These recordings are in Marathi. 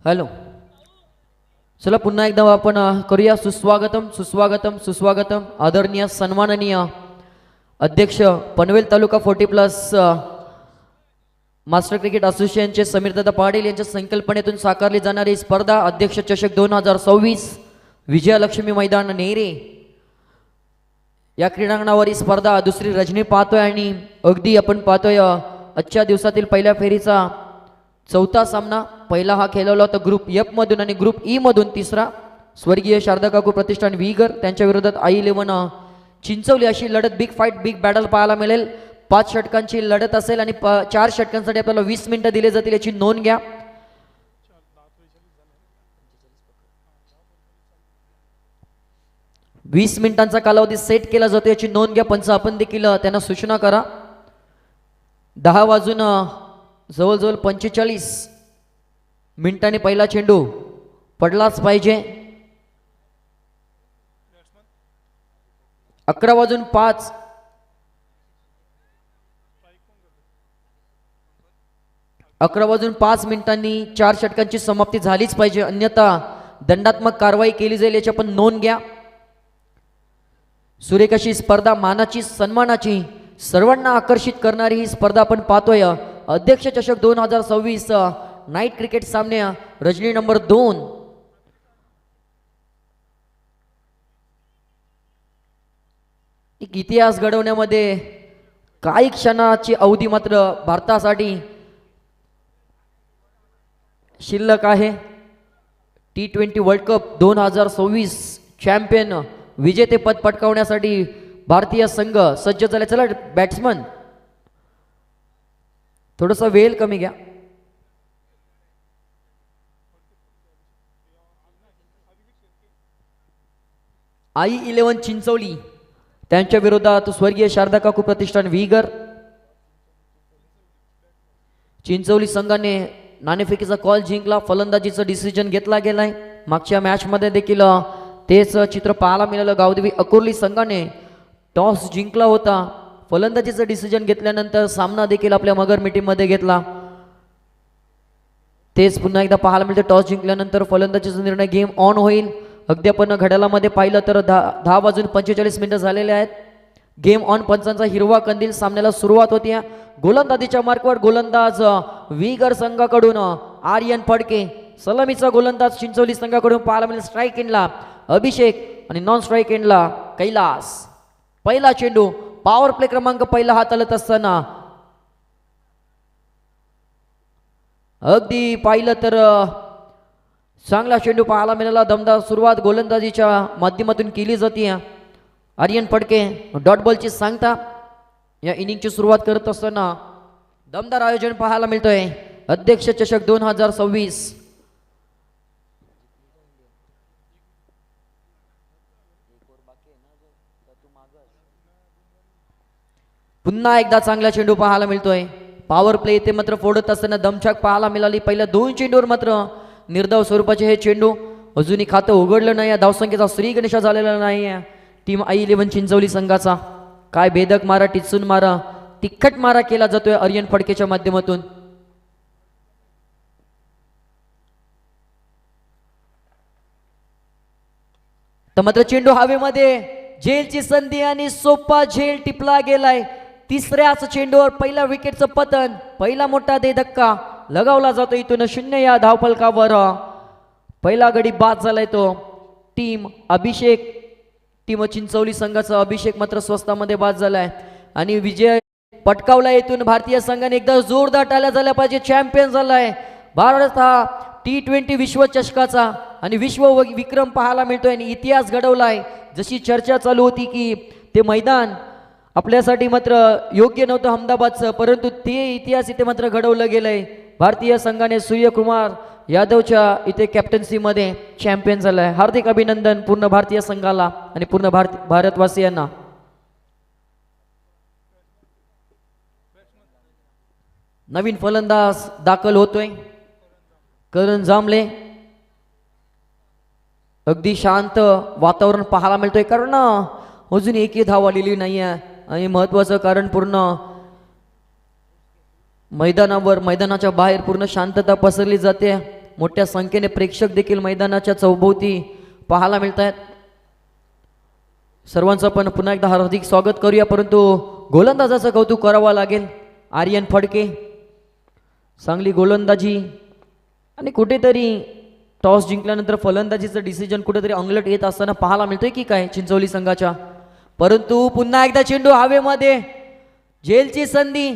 हॅलो. चला पुन्हा एकदा आपण करूया सुस्वागतम सुस्वागतम सुस्वागतम. आदरणीय सन्माननीय अध्यक्ष पनवेल तालुका 40+ मास्टर क्रिकेट असोसिएशनचे समीरदादा पाटील यांच्या संकल्पनेतून साकारली जाणारी स्पर्धा अध्यक्ष चषक 2026 विजयलक्ष्मी मैदान नेरे या क्रीडांगणावर ही स्पर्धा दुसरी रजनी पाहतोय आणि अगदी आपण पाहतोय आजच्या दिवसातील पहिल्या फेरीचा चौथा सामना. पहिला हा खेळवला होता ग्रुप एफ मधून आणि ग्रुप ई मधून तिसरा स्वर्गीय शारदा काकू प्रतिष्ठान विगर त्यांच्या विरोधात I11 चिंचवली अशी लढत बिग फाईट बिग बॅटल पाहायला मिळेल. 5 षटकांची लढत असेल आणि 4 षटकांसाठी आपल्याला 20 मिनिटं दिले जातील याची नोंद घ्या. वीस मिनिटांचा कालावधी सेट केला जातो याची नोंद घ्या. पंच आपण देखील त्यांना सूचना करा. 10 वाजून जवळजवळ 45 मिनिटांनी पहिला चेंडू पडलाच पाहिजे. 11 वाजून 5 11 वाजून 5 मिनिटांनी 4 षटकांची समाप्ती झालीच पाहिजे, अन्यथा दंडात्मक कारवाई केली जाईल याची आपण नोंद घ्या. सुरेख अशी स्पर्धा, मानाची सन्मानाची, सर्वांना आकर्षित करणारी ही स्पर्धा आपण पाहतोय. अध्यक्ष चषक 2026 नाईट क्रिकेट सामने रजनी नंबर 2. एक इतिहास घडवण्यामध्ये काही क्षणाची अवधी मात्र भारतासाठी शिल्लक आहे. T20 वर्ल्ड कप 2026 चॅम्पियन विजेतेपद पटकावण्यासाठी भारतीय संघ सज्ज झाला. चला बॅट्समन थोडासा वेळ कमी घ्या. I11 चिंचवली त्यांच्या विरोधात स्वर्गीय शारदा काकू प्रतिष्ठान विगर. चिंचवली संघाने नाणेफेकीचा कॉल जिंकला, फलंदाजीचं डिसिजन घेतला गेलाय. मागच्या मॅच मध्ये देखील तेच चित्र पाहायला मिळालं. गावदेवी अकोर्ली संघाने टॉस जिंकला होता, फलंदाजीचं डिसिजन घेतल्यानंतर सामना देखील आपल्या मगर मीटिंगमध्ये घेतला. तेच पुन्हा एकदा पाहायला मिळते. टॉस जिंकल्यानंतर फलंदाजीचा निर्णय, गेम ऑन होईल. अगदी आपण घड्याळामध्ये पाहिलं तर 10 वाजून 45 मिनिटं झालेले आहेत. Game on. पंचांचा हिरवा कंदील. सामन्याला सुरुवात होती. गोलंदाजीच्या मार्कवर गोलंदाज विगर संघाकडून आर्यन फडके, सलामीचा गोलंदाज चिंचवली संघाकडून पाहायला मिळेल. स्ट्राईक एंडला अभिषेक आणि नॉन स्ट्राईक एंडला कैलास. पहिला चेंडू पॉवर प्ले क्रमांक पहिला हात आलत असताना अगदी पाहिलं तर चांगला चेंडू पाहायला मिळाला. दमदार सुरुवात गोलंदाजीच्या माध्यमातून केली जाते. आर्यन फडके डॉट बॉलची सांगता या इनिंगची सुरुवात करत असताना दमदार आयोजन पाहायला मिळतोय. अध्यक्ष चषक 2026 पुन्हा एकदा चांगला चेंडू पाहायला मिळतोय. पॉवर प्ले इथे मात्र फोडत असताना दमछाक पाहायला मिळाली. पहिल्या 2 चेंडूवर मात्र निर्धाव स्वरूपाचे हे चेंडू. अजूनही खातं उघडलं नाही. धावसंख्येचा श्री गणेशा झालेला नाही टीम I11 चिंचवली संघाचा. काय भेदक मारा, टिचून मारा, तिखट मारा केला जातोय आर्यन फडकेच्या माध्यमातून. तर मात्र चेंडू हवेमध्ये, झेलची संधी आणि सोपा झेल टिपला गेलाय. तिसऱ्याच चेंडूवर पहिल्या विकेटचं पतन, पहिला मोठा धक्का लगावला जातो. इथून 0 या धावफलकावर पहिला गडी बाद झालाय तो टीम अभिषेक. टीम चिंचवली संघाचा अभिषेक मात्र स्वस्तामध्ये बाद झालाय आणि विजय पटकावला. इथून भारतीय संघाने एकदा जोरदार टाळ्या झाल्या पाहिजे. चॅम्पियन झालाय भारत हा T20 विश्वचषकाचा आणि विश्व विक्रम पाहायला मिळतोय आणि इतिहास घडवलाय. जशी चर्चा चालू होती की ते मैदान आपल्यासाठी मात्र योग्य नव्हतं अहमदाबादचं, परंतु ते इतिहास इथे मात्र घडवलं गेलंय. भारतीय संघाने सूर्यकुमार यादवच्या इथे कॅप्टन्सीमध्ये चॅम्पियन झालाय. हार्दिक अभिनंदन पूर्ण भारतीय संघाला आणि पूर्ण भारतवासियांना. नवीन फलंदाज दाखल होतोय करण जांभळे. अगदी शांत वातावरण पाहायला मिळतोय कारण अजून एकही धाव आलेली नाही आहे आणि महत्त्वाचं कारण पूर्ण मैदानाच्या बाहेर पूर्ण शांतता पसरली जाते. मोठ्या संख्येने प्रेक्षक देखील मैदानाच्या चौभोवती पाहायला मिळत आहेत. सर्वांचं आपण पुन्हा एकदा हार्दिक स्वागत करूया. परंतु गोलंदाजाचं कौतुक करावं लागेल. आर्यन फडके चांगली गोलंदाजी आणि कुठेतरी टॉस जिंकल्यानंतर फलंदाजीचं डिसिजन कुठेतरी अंगलट येत असताना पाहायला मिळतोय की काय चिंचोली संघाच्या. परंतु पुन्हा एकदा चेंडू हवेमध्ये, झेलची संधी,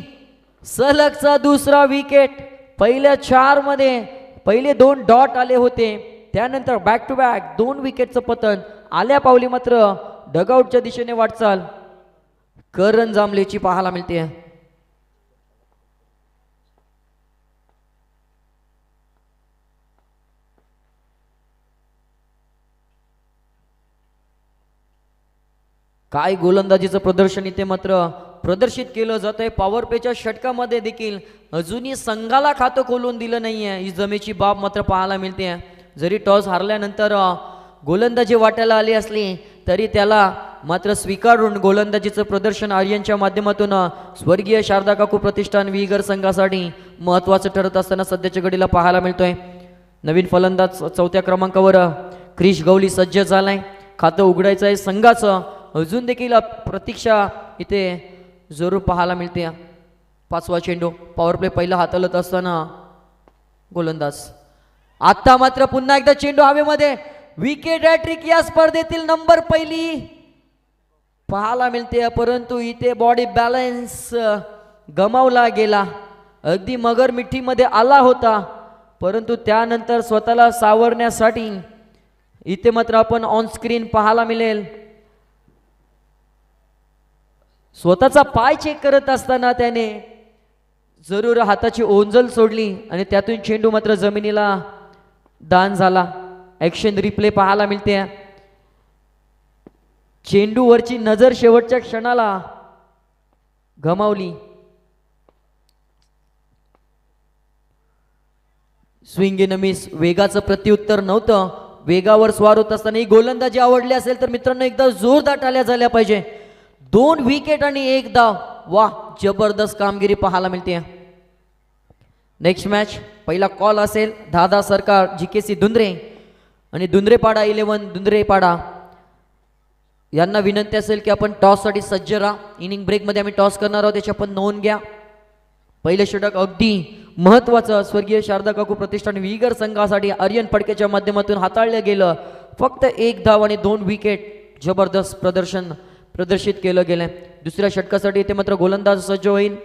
सलगचा दुसरा विकेट. पहिल्या 4 मध्ये पहिले 2 डॉट आले होते, त्यानंतर बॅक टू बॅक 2 विकेटचं पतन. आल्या पावली मात्र डगआउटच्या दिशेने वाटचाल करण जांभलेची पाहायला मिळते. काय गोलंदाजीचं प्रदर्शन इथे मात्र प्रदर्शित केलं जात आहे. पॉवर प्लेच्या षटकामध्ये देखील अजूनही संघाला खातं खोलून दिलं नाहीये, ही जमेची बाब मात्र पाहायला मिळते. जरी टॉस हारल्यानंतर गोलंदाजी वाटायला आली असली तरी त्याला मात्र स्वीकारून गोलंदाजीचं प्रदर्शन आर्यनच्या माध्यमातून स्वर्गीय शारदा काकू प्रतिष्ठान विगर संघासाठी महत्त्वाचं ठरत असताना सध्याच्या घडीला पाहायला मिळतोय. नवीन फलंदाज 4थ्या क्रमांकावर क्रिश गवली सज्ज झालाय. खातं उघडायचं आहे संघाचं. अजून देखील प्रतीक्षा इथे जरूर पाहायला मिळते. 5वा चेंडू, पॉवर प्ले पहिला हाताळत असताना गोलंदाज. आता मात्र पुन्हा एकदा चेंडू हवेमध्ये, विकेट हॅट्रिक या स्पर्धेतील नंबर पहिली पाहायला मिळते. परंतु इथे बॉडी बॅलन्स गमावला गेला. अगदी मगर मिठीमध्ये आला होता, परंतु त्यानंतर स्वतःला सावरण्यासाठी इथे मात्र आपण ऑन स्क्रीन पाहायला मिळेल स्वतःचा पाय चेक करत असताना त्याने जरूर हाताची ओंजल सोडली आणि त्यातून चेंडू मात्र जमिनीला दान झाला. ॲक्शन रिप्ले पाहायला मिळते. चेंडूवरची नजर शेवटच्या क्षणाला गमावली. स्विंग इन मिस, वेगाचं प्रत्युत्तर नव्हतं. वेगावर स्वार होत असताना ही गोलंदाजी आवडली असेल तर मित्रांनो एकदा जोरदार टाळ्या झाल्या पाहिजे. 2 विकेट आणि 1 धाव. वाह, जबरदस्त कामगिरी पाहायला मिळते. नेक्स्ट मॅच पहिला कॉल असेल दादा सरकार GKC धुंद्रे आणि धुंद्रेपाडा 11 धुंद्रेपाडा यांना विनंती असेल की आपण टॉससाठी सज्ज राहा. इनिंग ब्रेकमध्ये आम्ही टॉस करणार आहोत, त्याची आपण नोंद घ्या. पहिले षटक अगदी महत्त्वाचं स्वर्गीय शारदा काकू प्रतिष्ठान विगर संघासाठी आर्यन फडकेच्या माध्यमातून हाताळलं गेलं. फक्त 1 धाव आणि 2 विकेट. जबरदस्त प्रदर्शन प्रदर्शित केलं गेलं. दुसऱ्या षटकासाठी इथे मात्र गोलंदाज सज्ज होईल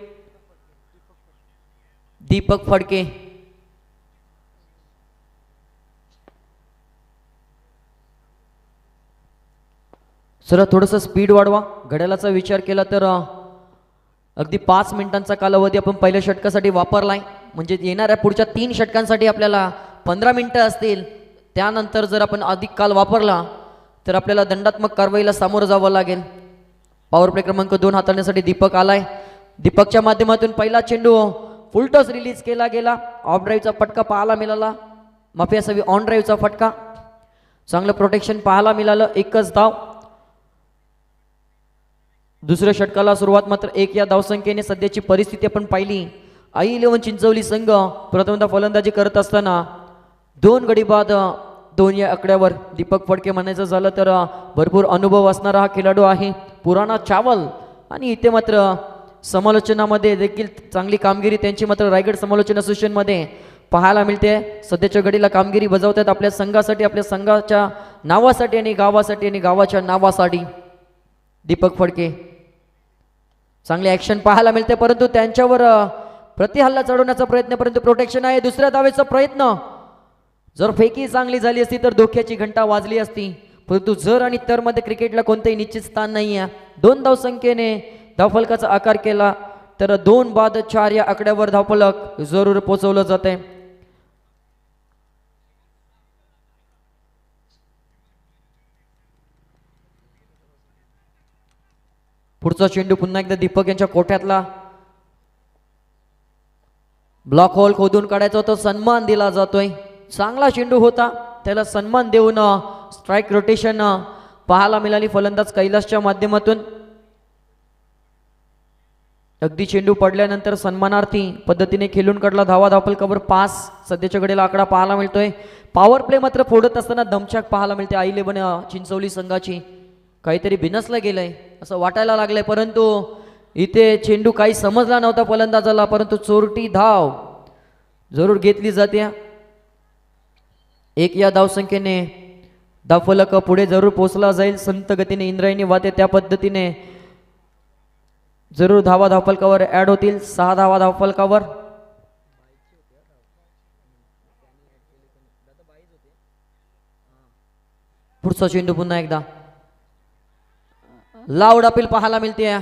दीपक फडके. सर थोडंसं स्पीड वाढवा. घड्याळाचा विचार केला तर अगदी 5 मिनिटांचा कालावधी आपण पहिल्या षटकासाठी वापरलाय. म्हणजे येणाऱ्या पुढच्या 3 षटकांसाठी आपल्याला 15 मिनिटं असतील. त्यानंतर जर आपण अधिक काल वापरला तर आपल्याला दंडात्मक कारवाईला सामोरं जावं लागेल. पॉवर प्ले क्रमांक 2 हाताळण्यासाठी दीपक आलाय. दीपकच्या माध्यमातून पहिला चेंडू फुलटॉस रिलीज केला गेला. ऑफ ड्राईव्हचा फटका पाहायला मिळाला. माफी असावी, ऑन ड्राईव्हचा फटका. चांगलं प्रोटेक्शन पाहायला मिळालं. 1च धाव. दुसऱ्या षटकाला सुरुवात मात्र 1 या धावसंख्येने सध्याची परिस्थिती आपण पाहिली. I11 चिंचवली संघ प्रथमतः फलंदाजी करत असताना 2 गडी बाद 2 या आकड्यावर. दीपक फडके म्हणायचं झालं तर भरपूर अनुभव असणारा हा खेळाडू आहे, पुराणा चावल. आणि इथे मात्र समालोचनामध्ये देखील चांगली कामगिरी त्यांची मात्र रायगड समालोचन असोसिएशनमध्ये पाहायला मिळते. सध्याच्या घडीला कामगिरी बजावतात आपल्या संघासाठी, आपल्या संघाच्या नावासाठी आणि गावासाठी आणि गावाच्या नावासाठी. दीपक फडके चांगली ॲक्शन पाहायला मिळते, परंतु त्यांच्यावर प्रतिहल्ला चढवण्याचा प्रयत्न, परंतु प्रोटेक्शन आहे. दुसऱ्या धावेचा प्रयत्न. जर फेकी चांगली झाली असती तर धोक्याची घंटा वाजली असती, परंतु जर आणि तर मध्ये क्रिकेटला कोणतेही निश्चित स्थान नाही आहे. 2 धावसंख्येने धावफलकाचा आकार केला तर 2 बाद 4 या आकड्यावर धावफलक जरूर पोहोचवलं जाते. पुढचा चेंडू पुन्हा एकदा दीपक यांच्या कोठ्यातला. ब्लॉक होल खोदून काढायचा होता, सन्मान दिला जातोय. चांगला चेंडू होता, त्याला सन्मान देऊन स्ट्राईक रोटेशन पाहायला मिळाली फलंदाज कैलासच्या माध्यमातून. अगदी चेंडू पडल्यानंतर सन्मानार्थी पद्धतीने खेळून काढला धावा धावफलकावर 5. सध्याच्या घडीला आकडा पाहायला मिळतोय. पॉवर प्ले मात्र फोडत असताना दमछाक पाहायला मिळते I11 चिंचवली संघाची. काहीतरी बिनसलं गेलंय असं वाटायला लागलंय, परंतु इथे चेंडू काही समजला नव्हता फलंदाजाला, परंतु चोरटी धाव जरूर घेतली जाते. 1 या धावसंख्येने धावफलक पुढे जरूर पोहोचला जाईल. संत गतीने इंद्रायणी वाहते त्या पद्धतीने जरूर धावा धावफलकावर ऍड होतील. 6 धावा धावफलकावर. पुढचा चेंडू पुन्हा एकदा लाऊड अपील पाहायला मिळते,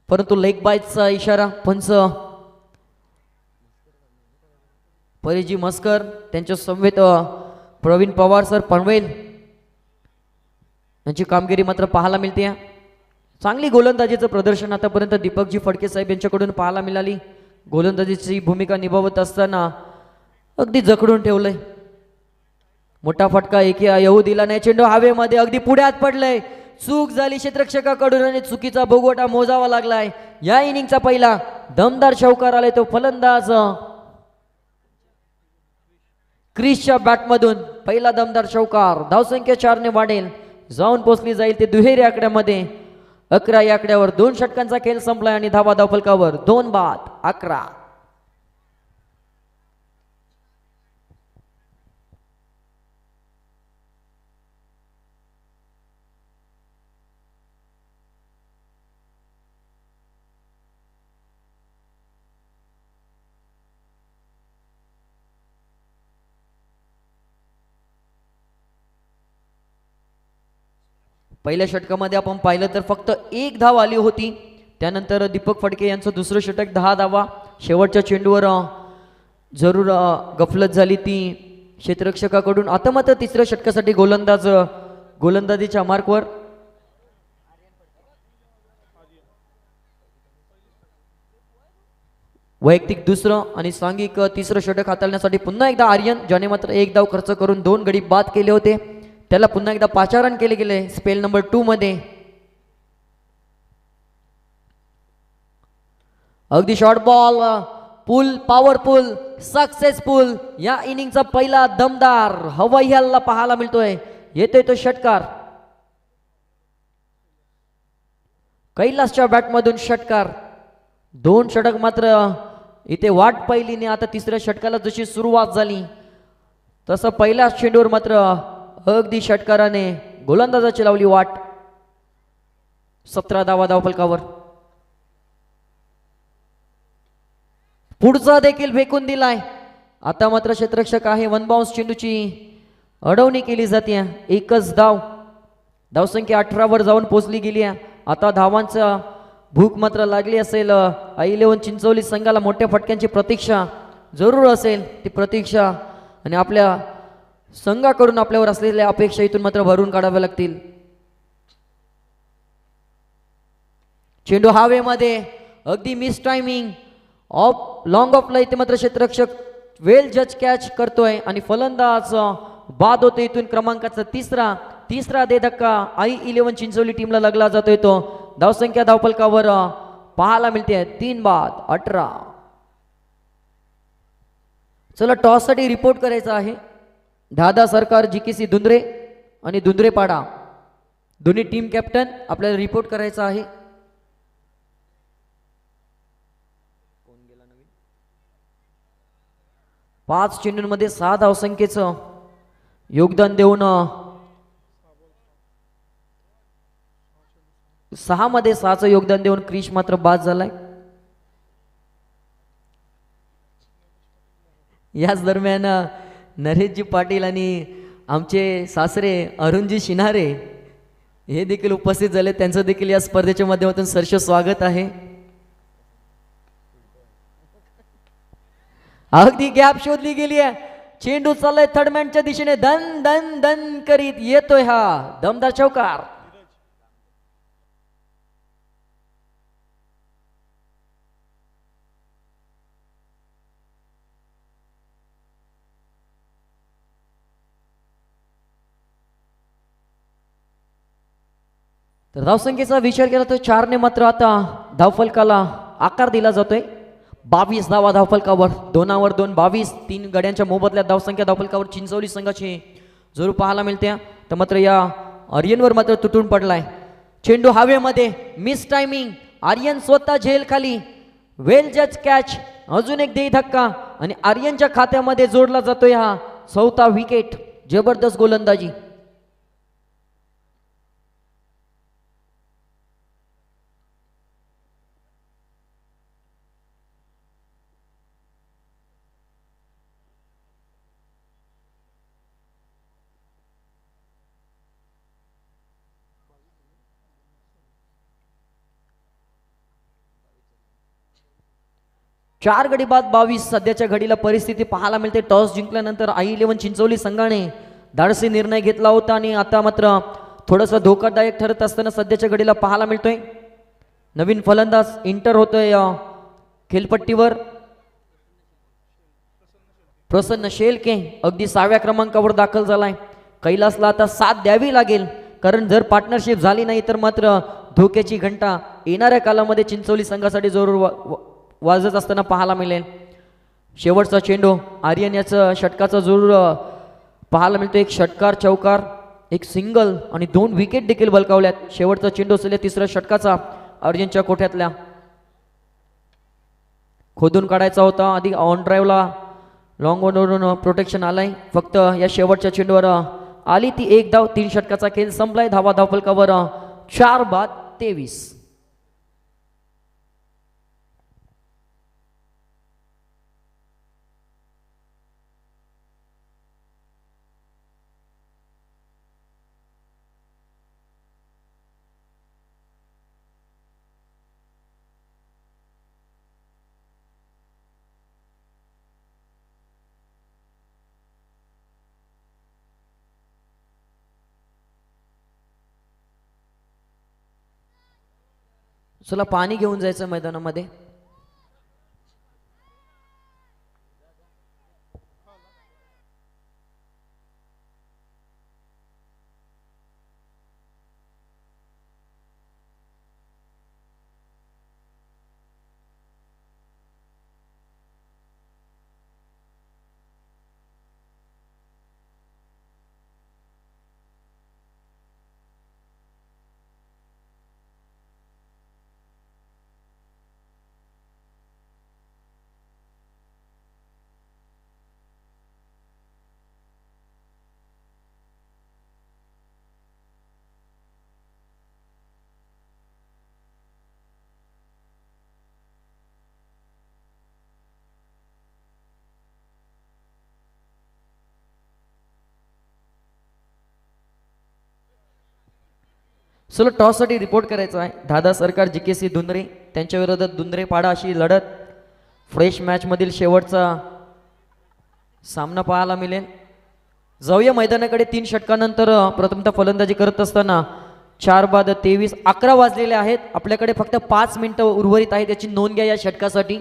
परंतु लेग बायचा इशारा. पंच परिजी मस्कर त्यांच्या समवेत प्रवीण पवार सर पनवेल यांची कामगिरी मात्र पाहायला मिळते. चांगली गोलंदाजीचं प्रदर्शन आतापर्यंत दीपकजी फडके साहेब यांच्याकडून पाहायला मिळाली. गोलंदाजीची भूमिका निभावत असताना अगदी जखडून ठेवलंय. मोठा फटका येऊ दिला नाही. चेंडू हवेमध्ये अगदी पुढ्यात पडलंय. चूक झाली क्षेत्ररक्षकाकडून आणि चुकीचा भोगवटा मोजावा लागलाय. या इनिंगचा पहिला दमदार चौकार आलाय तो फलंदाज क्रिसच्या बॅटमधून. पहिला दमदार चौकार. धावसंख्या 4 ने वाढेल, जाऊन पोचली जाईल ते दुहेरी आकड्यामध्ये. 11 या आकड्यावर 2 षटकांचा खेळ संपलाय आणि धावा धावफलकावर 2 बाद 11. पहिल्या षटकामध्ये आपण पाहिलं तर फक्त 1 धाव आली होती. त्यानंतर दीपक फडके यांचं दुसरं षटक 10 धावा. शेवटच्या चेंडूवर जरूर गफलत झाली ती क्षेत्ररक्षकाकडून. आता मात्र तिसऱ्या षटकासाठी गोलंदाजीच्या मार्कवर. वैयक्तिक दुसरं आणि सांघिक तिसरं षटक हाताळण्यासाठी पुन्हा एकदा आर्यन, ज्याने मात्र 1 धाव खर्च करून 2 गडी बाद केले होते, त्याला पुन्हा एकदा पाचारण केले गेले स्पेल नंबर 2 मध्ये. अगदी शॉर्ट बॉल पुल पॉवरफुल सक्सेसफुल. या इनिंगचा पहिला दमदार हवाई हल्ला पाहायला मिळतोय. येतोय तो षटकार. कैलासच्या बॅटमधून षटकार. 2 षटक मात्र इथे वाट पहिलीने. आता तिसऱ्या षटकाला जशी सुरुवात झाली तसं पहिल्या चेंडूवर मात्र अगदी षटकाराने गोलंदाजाची लावली वाट. 17 धावा धावफलकावर. पुढचा देखील फेकून दिलाय. आता मात्र क्षेत्ररक्षक आहे. 1 बाउन्स चेंडूची अडवणी केली जाते. 1च धाव. धावसंख्या 18 वर जाऊन पोहोचली गेली आहे. आता धावांचा भूक मात्र लागली असेल. I11 चिंचवली संघाला मोठ्या फटक्यांची प्रतीक्षा जरूर असेल. ती प्रतीक्षा आणि आपल्या संघाकडून आपल्यावर असलेल्या अपेक्षा इथून मात्र भरून काढाव्या लागतील. चेंडू हवेमध्ये अगदी मिस टायमिंग ऑफ लॉंग ऑफला इथे मात्र क्षेत्ररक्षक वेल जज कॅच करतोय आणि फलंदाज बाद होतो. इथून क्रमांकाचा तिसरा दे धक्का I11 चिंचवली टीमला लागला जातोय. तो धावसंख्या धावफलकावर पाहायला मिळते 3 बाद 18. चला टॉस साठी रिपोर्ट करायचा आहे. दादा सरकार GKC धुंद्रे आणि धुंद्रेपाडा दोन्ही टीम कॅप्टन आपल्याला रिपोर्ट करायचा आहे. 5 चेंडूंमध्ये 6 धावसंख्येचं योगदान देऊन 6 मध्ये 6चं योगदान देऊन क्रिश मात्र बाद झालाय. याच दरम्यान नरेशजी पाटील आणि आमचे सासरे अरुणजी शिनारे हे देखील उपस्थित झाले. त्यांचं देखील या स्पर्धेच्या माध्यमातून सहर्ष स्वागत आहे. अगदी गॅप शोधली गेली आहे. चेंडू चाललाय थर्डमॅनच्या दिशेने. धन धन धन करीत येतोय हा दमदार चौकार. तर धावसंख्येचा विचार केला तर 4ने मात्र आता धावफलकाला आकार दिला जातोय. 22 धावा धावफलकावर, 2वर 2 22, 3 गड्यांच्या मोबदल्यात धावसंख्या धावफलकावर चिंचवली संघाची जरूर पाहायला मिळते. तर मात्र या आर्यनवर मात्र तुटून पडलाय. चेंडू हवेमध्ये, मिस टायमिंग, आर्यन स्वतः झेल खाली, वेल जज कॅच, अजून एक देई धक्का आणि आर्यनच्या खात्यामध्ये जोडला जातोय हा 4था विकेट. जबरदस्त गोलंदाजी. चार गडी बाद 22 सध्याच्या घडीला परिस्थिती पाहायला मिळते. टॉस जिंकल्यानंतर i11 चिंचवली संघाने धाडसी निर्णय घेतला होता आणि आता मात्र थोडंसं धोकादायक ठरत असताना सध्याच्या घडीला पाहायला मिळतोय. नवीन फलंदाज इंटर होतोय खेळपट्टीवर. प्रसन्न शेलके अगदी 6व्या क्रमांकावर दाखल झालाय. कैलासला आता साथ द्यावी लागेल, कारण जर पार्टनरशिप झाली नाही तर मात्र धोक्याची घंटा येणाऱ्या कालामध्ये चिंचवली संघासाठी जरूर वाजत असताना पाहायला मिळेल. शेवटचा चेंडू आर्यन याचं षटकाचा जरूर पाहायला मिळतो. एक षटकार, चौकार, एक सिंगल आणि 2 विकेट देखील बलकावल्यात. शेवटचा चेंडू असलेल्या 3ऱ्या षटकाचा आर्यनच्या कोठ्यातल्या खोदून काढायचा होता. आधी ऑन ड्राईव्हला लॉंग ऑनवरून प्रोटेक्शन आलाय. फक्त या शेवटच्या चेंडूवर आली ती 1 धाव. 3 षटकाचा खेळ संपलाय. धावा धावफलकावर 4 बाद 23. चला पाणी घेऊन जायचं मैदानामध्ये. चलो टॉससाठी रिपोर्ट करायचा आहे. दादा सरकार JKC दुंद्रे त्यांच्या विरोधात दुंद्रे पाडा अशी लढत. फ्रेश मॅचमधील शेवटचा सामना पाहायला मिळेल. जाऊया मैदानाकडे. 3 षटकानंतर प्रथमतः फलंदाजी करत असताना 4 बाद 23, 11 वाजलेले आहेत. आपल्याकडे फक्त 5 मिनिटं उर्वरित आहेत, याची नोंद घ्या या षटकासाठी.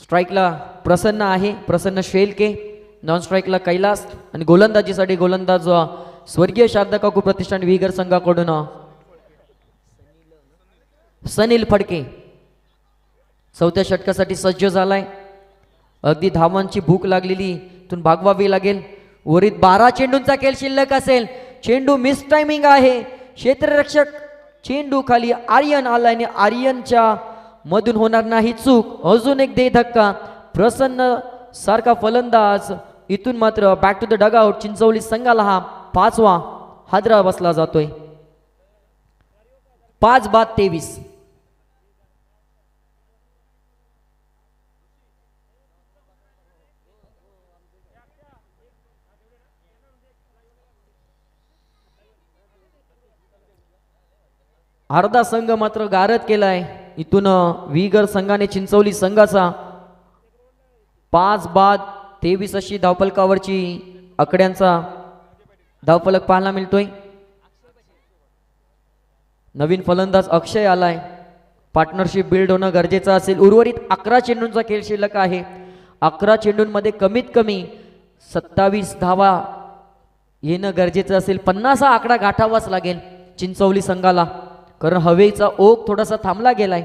स्ट्राईकला प्रसन्न आहे, प्रसन्न शेलके. नॉन स्ट्राईकला कैलास आणि गोलंदाजीसाठी गोलंदाज स्वर्गीय शारदा काकू प्रतिष्ठान विगर संघाकडून सनील फडके 4थ्या षटकासाठी सज्ज झालाय. अगदी धावांची भूक लागलेली इथून भागवावी लागेल. उर्वरित 12 चेंडूंचा खेळ शिल्लक असेल. चेंडू मिस टायमिंग आहे. क्षेत्ररक्षक चेंडू खाली आर्यन आलाय आणि आर्यनच्या मधून होणार नाही चूक. अजून एक दे धक्का. प्रसन्न सारखा फलंदाज इथून मात्र बॅक टू द डगआउट. चिंचवली संघाला हा 5वा हादरा बसला जातोय. 5 बाद 23. अर्धा संघ मात्र गारद केलाय. इथून विगर संघाने चिंचवली संघाचा 5 बाद 23 अशी धावफलकावरची आकड्यांचा धावफलक पाहायला मिळतोय. नवीन फलंदाज अक्षय आलाय. पार्टनरशिप बिल्ड होणं गरजेचं असेल. उर्वरित 11 चेंडूंचा खेळ शिल्लक आहे. 11 चेंडूंमध्ये कमीत कमी 27 धावा येणं गरजेचं असेल. 50 हा आकडा गाठावाच लागेल चिंचवली संघाला, कारण हवेचा ओघ थोडासा थांबला गेलाय,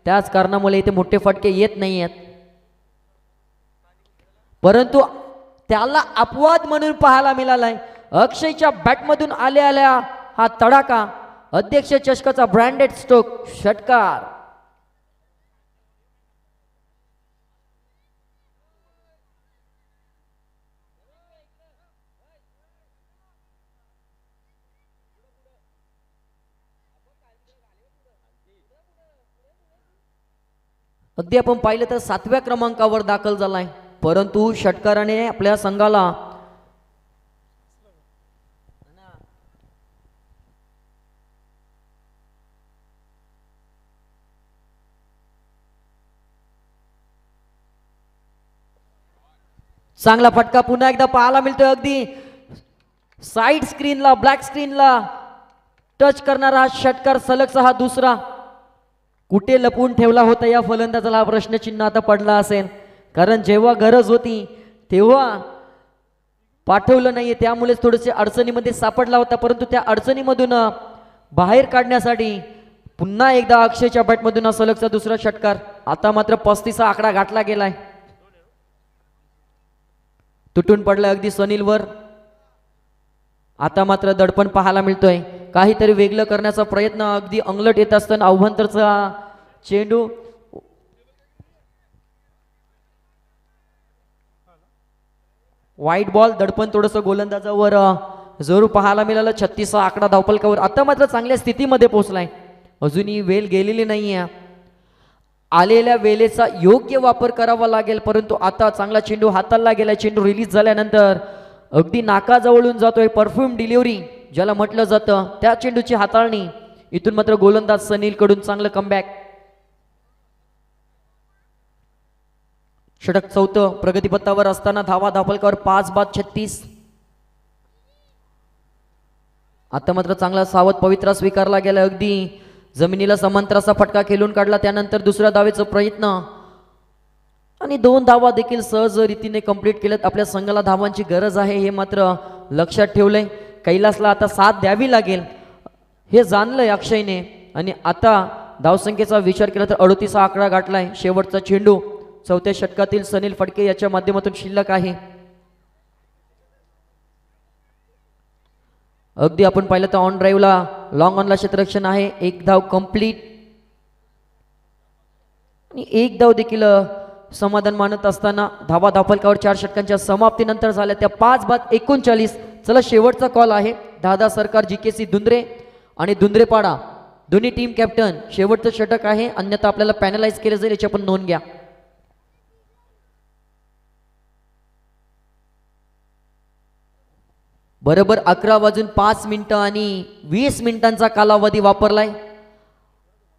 त्याच कारणामुळे इथे मोठे फटके येत नाही आहेत. परंतु त्याला अपवाद म्हणून पाहायला मिळालाय. अक्षयच्या बॅटमधून आल्या आल्या हा तडाखा, अध्यक्ष चषकाचा ब्रँडेड स्ट्रोक षटकार. अगदी आपण पाहिलं तर 7व्या क्रमांकावर दाखल झालाय, परंतु षटकाराने आपल्या संघाला चांगला फटका पुन्हा एकदा पाहायला मिळतोय. अगदी साइड स्क्रीनला, ब्लॅक स्क्रीनला टच करणारा हा षटकार, सलगचा हा दुसरा. कुठे लपून ठेवला होता या फलंदाजाला हा प्रश्नचिन्ह आता पडला असेल, कारण जेव्हा गरज होती तेव्हा पाठवलं नाहीये, त्यामुळेच थोडेसे अडचणीमध्ये सापडला होता. परंतु त्या अडचणीमधून बाहेर काढण्यासाठी पुन्हा एकदा अक्षयच्या बॅटमधून हा सलगचा दुसरा षटकार. आता मात्र 35 हा आकडा गाठला गेलाय. तुटून पडलाय अगदी सनीलवर. आता मात्र दडपण पाहायला मिळतोय, काहीतरी वेगळं करण्याचा प्रयत्न अगदी अंगलट येत असताना अवभंतरचा चेंडू वाईट बॉल. दडपण थोडंसं गोलंदाजावर जरूर पाहायला मिळालं. 36 हा आकडा धावफलकावर. आता मात्र चांगल्या स्थितीमध्ये पोहोचलाय, अजूनही वेल गेलेली नाहीये. आलेल्या वेळेचा योग्य वापर करावा लागेल, परंतु आता चांगला चेंडू हाताला गेलाय. चेंडू रिलीज झाल्यानंतर अगदी नाकाजवळून जातोय. परफ्यूम डिलिव्हरी ज्याला म्हटलं जातं, त्या चेंडूची हाताळणी. इथून मात्र गोलंदाज सनील कडून चांगलं कमबॅक. षटक चौथं प्रगतीपथावर असताना धावा धावफलकावर 5 बाद 36. आता मात्र चांगला सावध पवित्रा स्वीकारला गेला. अगदी जमिनीला समांतर असा फटका खेळून काढला. त्यानंतर दुसऱ्या धावेचा प्रयत्न आणि 2 धावा देखील सहज रीतीने कंप्लीट केल्यात. आपल्या संघाला धावांची गरज आहे हे मात्र लक्षात ठेवलंय. कैलासला आता साथ द्यावी लागेल हे जाणलंय अक्षयने, आणि आता धावसंख्येचा विचार केला तर 38 हा आकडा गाठलाय. शेवटचा चेंडू चौथ्या षटकातील सनील फडके याच्या माध्यमातून शिल्लक आहे. अगदी आपण पाहिलं तर ऑन ड्राईव्हला, लॉंग ऑनला क्षेत्ररक्षण आहे. 1 धाव कंप्लीट आणि 1 धाव देखील समाधान मानत असताना धावा धावफलकावर 4 षटकांच्या समाप्तीनंतर झाल्या त्या 5 बाद 39. चला शेवटचा कॉल आहे. दादा सरकार, जीकेसी धुंद्रे आणि धुंद्रेपाडा दोन्ही टीम कॅप्टन. शेवटचं षटक आहे, अन्यथा आपल्याला पॅनलाइज केलं जाईल, याची आपण नोंद घ्या. बरोबर 11:05 आणि 20 मिनिटांचा कालावधी वापरलाय.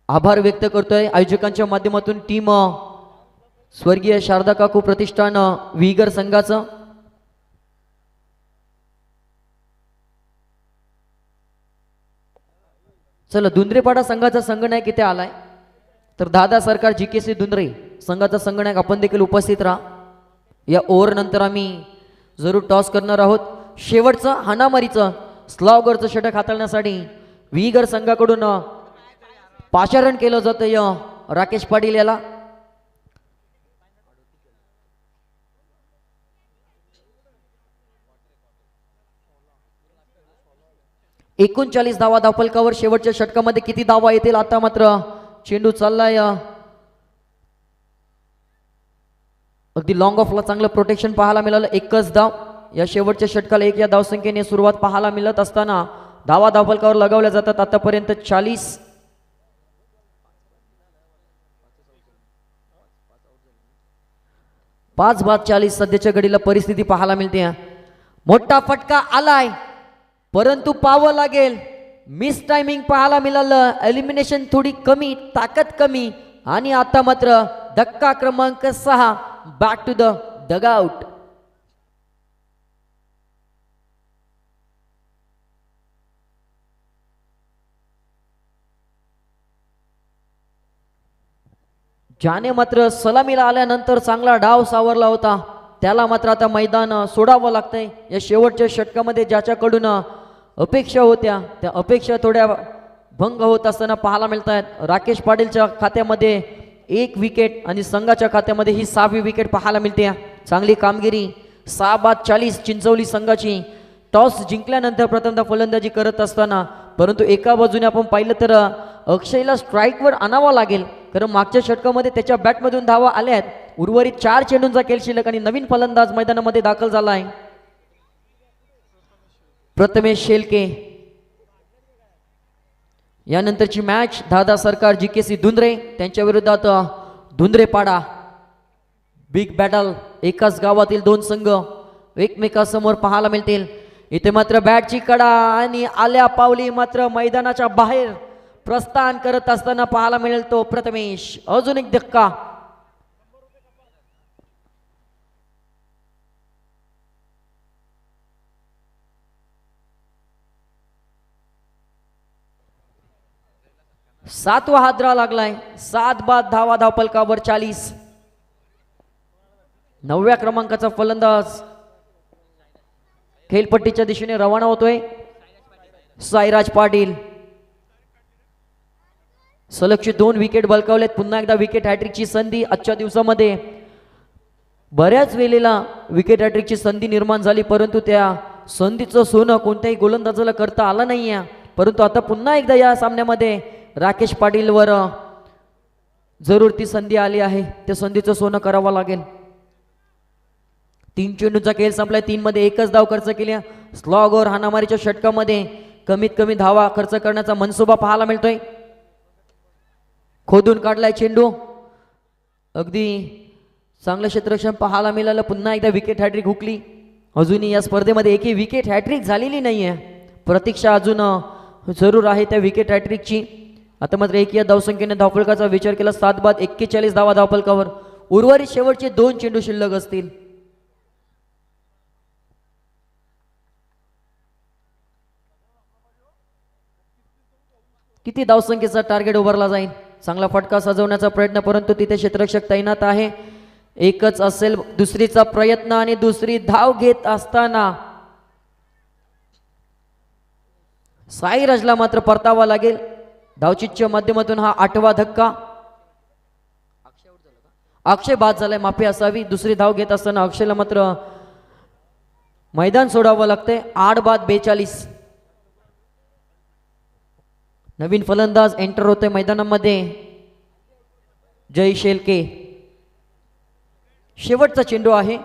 आभार व्यक्त करतोय आयोजकांच्या माध्यमातून टीम स्वर्गीय शारदा काकू प्रतिष्ठान विगर संघाचं. चला धुंद्रेपाडा संघाचा संघनायक इथे आलाय, तर दादा सरकार जीकेसी धुंद्रे संघाचा संघनायक आपण देखील उपस्थित राहा. या ओव्हर नंतर आम्ही जरूर टॉस करणार आहोत. शेवटचं हाणामारीचं स्लॉगरचं षटक हाताळण्यासाठी विगर संघाकडून पाचारण केलं जातं राकेश पाटील याला. एकोणचाळीस धावा धावफलकावर. शेवटच्या षटकामध्ये किती धावा येतील? आता मात्र चेंडू चाललाय अगदी लॉंग ऑफला चांगलं प्रोटेक्शन पाहायला मिळालं. एकच धाव या शेवटच्या षटकाला 1 या धावसंख्येने सुरुवात पाहायला मिळत असताना धावा धावफलकावर लगावल्या जातात आतापर्यंत 40. पाच बाद 40 सध्याच्या घडीला परिस्थिती पाहायला मिळते. मोठा फटका आलाय, परंतु पाहावं लागेल. मिस टायमिंग पाहायला मिळालं. एलिमिनेशन थोडी कमी, ताकद कमी. आणि आता मात्र धक्का क्रमांक 6, बॅक टू द डगआउट. ज्याने मात्र सलामीला आल्यानंतर चांगला डाव सावरला होता त्याला मात्र आता मैदान सोडावं लागतंय. या शेवटच्या षटकामध्ये ज्याच्याकडून अपेक्षा होत्या त्या अपेक्षा थोड्या भंग होत असताना पाहायला मिळत आहेत. राकेश पाटीलच्या खात्यामध्ये 1 विकेट आणि संघाच्या खात्यामध्ये ही 6वी विकेट पाहायला मिळते. चांगली कामगिरी 6 बाद 40 चिंचवली संघाची. टॉस जिंकल्यानंतर प्रथमतः फलंदाजी करत असताना, परंतु एका बाजूने आपण पाहिलं तर अक्षयला स्ट्राईकवर आणावा लागेल, कारण मागच्या षटकामध्ये त्याच्या बॅटमधून धावा आल्या आहेत. उर्वरित 4 चेंडूंचा खेळ शिल्लक आणि नवीन फलंदाज मैदानामध्ये दाखल झाला आहे. प्रथमेश शेलके. यानंतरची मॅच दादा सरकार GKC धुंद्रे त्यांच्या विरोधात धुंद्रेपाडा. Big battle. एकाच गावातील 2 संघ एकमेकांसमोर पाहायला मिळतील. इथे मात्र बॅटची कडा आणि आल्या पावली मात्र मैदानाच्या बाहेर प्रस्थान करत असताना पाहायला मिळेल तो प्रथमेश. अजून एक धक्का. सातवा हादरा लागलाय. 7 बाद धावा धावपलकावर 40. 9व्या क्रमांकाचा फलंदाज खेळपट्टीच्या दिशेने रवाना होतोय. साईराज पाटील. सलगची 2 विकेट बलकावलेत. पुन्हा एकदा विकेट हॅट्रिकची संधी आजच्या दिवसामध्ये. बऱ्याच वेळेला विकेट हॅट्रिकची संधी निर्माण झाली, परंतु त्या संधीचं सोनं कोणत्याही गोलंदाजाला करता आलं नाहीये. परंतु आता पुन्हा एकदा या सामन्यामध्ये राकेश पाटीलवर जरूर ती संधी आली आहे. त्या संधीचं सोनं करावं लागेल. 3 चेंडूंचा खेळ संपलाय. 3 मध्ये 1च धाव खर्च केल्या. स्लॉगवर हाणामारीच्या षटकामध्ये कमीत कमी धावा खर्च करण्याचा मनसुबा पाहायला मिळतोय. खोदून काढलाय चेंडू. अगदी चांगलं क्षेत्ररक्षण पाहायला मिळालं. पुन्हा एकदा विकेट हॅट्रिक हुकली. अजूनही या स्पर्धेमध्ये एकही विकेट हॅट्रिक झालेली नाहीये. प्रतीक्षा अजून जरूर आहे त्या विकेट हॅट्रिकची. आता मात्र एकीय धावसंख्येने धावफलकाचा विचार केला. 7 बाद 41 धावा धावफलकावर. उर्वरित शेवटचे 2 चेंडू शिल्लक असतील. किती धावसंख्येचा टार्गेट उभारला जाईल. चांगला फटका सजवण्याचा प्रयत्न, परंतु तिथे क्षेत्ररक्षक तैनात आहे. एकच असेल दुसरीचा प्रयत्न आणि दुसरी धाव घेत असताना साईराजला मात्र परतावा लागेल. धावचितच्या माध्यमातून हा 8वा धक्का. अक्षय बाद झालाय, माफी असावी. दुसरी धाव घेत असताना अक्षयला मात्र मैदान सोडावं लागतंय. 8 बाद 42. नवीन फलंदाज एंटर होते मैदानामध्ये. जय शेलके. शेवटचा चेंडू आहे.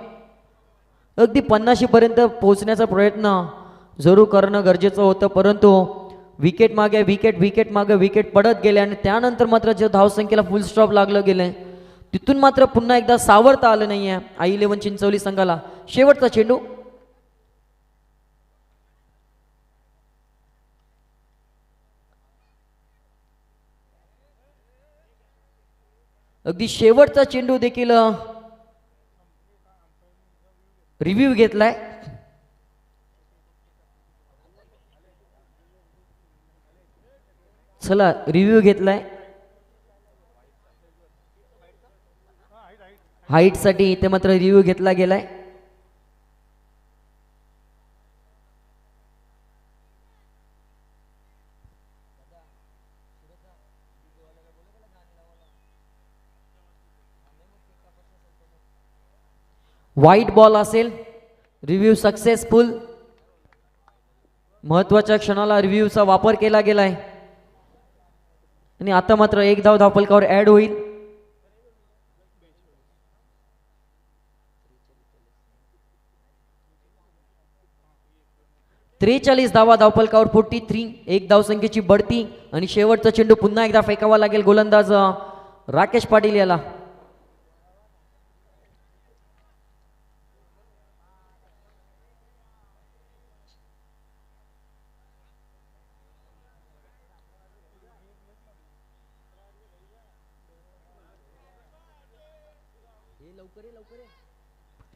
अगदी 50 पर्यंत पोहोचण्याचा प्रयत्न जरूर करणं गरजेचं होतं, परंतु विकेट मागे विकेट मागे विकेट पडत गेले आणि त्यानंतर मात्र जे धावसंख्येला फुल स्टॉप लागलं गेलंय तिथून मात्र पुन्हा एकदा सावरता आलं नाहीये I11 चिंचवली संघाला. शेवटचा चेंडू. अगदी शेवटचा चेंडू देखील रिव्ह्यू घेतलाय. चला रिव्ह्यू घेतलाय. हाईट साठी इथे मात्र रिव्ह्यू घेतला गेलाय. व्हाईट बॉल असेल. Review successful. महत्वाच्या क्षणाला रिव्ह्यूचा वापर केला गेलाय आणि आता मात्र 1 धाव धावफलकावर ऍड होईल. त्रेचाळीस धावा धावफलकावर 43. 1 धावसंख्येची बढती आणि शेवटचा चेंडू पुन्हा एकदा फेकावा लागेल गोलंदाज राकेश पाटील याला.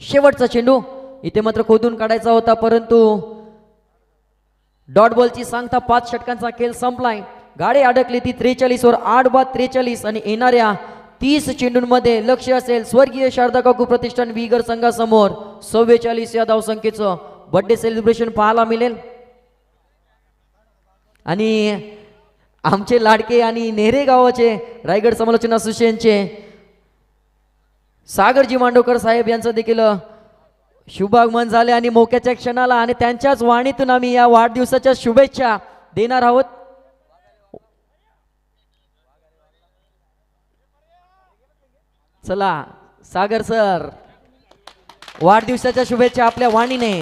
शेवटचा चेंडू इथे मात्र खोदून काढायचा होता, परंतु डॉट बॉलची सांगता 5 षटकांचा खेळ संपलाय. गाडी अडकली ती 43 वर. 8 बाद 43 आणि येणाऱ्या 30 चेंडूंमध्ये लक्ष असेल स्वर्गीय शारदा काकू प्रतिष्ठान विगर संघासमोर 44 या धावसंख्येचं बर्थडे सेलिब्रेशन पाहायला मिळेल. आणि आमचे लाडके आणि नेहरे गावाचे रायगड समालोचन असोसिएशनचे सागरजी मांडवकर साहेब यांचं देखील शुभागमन झाले आणि मोक्याच्या क्षणाला आणि त्यांच्याच वाणीतून आम्ही या वाढदिवसाच्या शुभेच्छा देणार आहोत. चला सागर सर, वाढदिवसाच्या शुभेच्छा आपल्या वाणीने.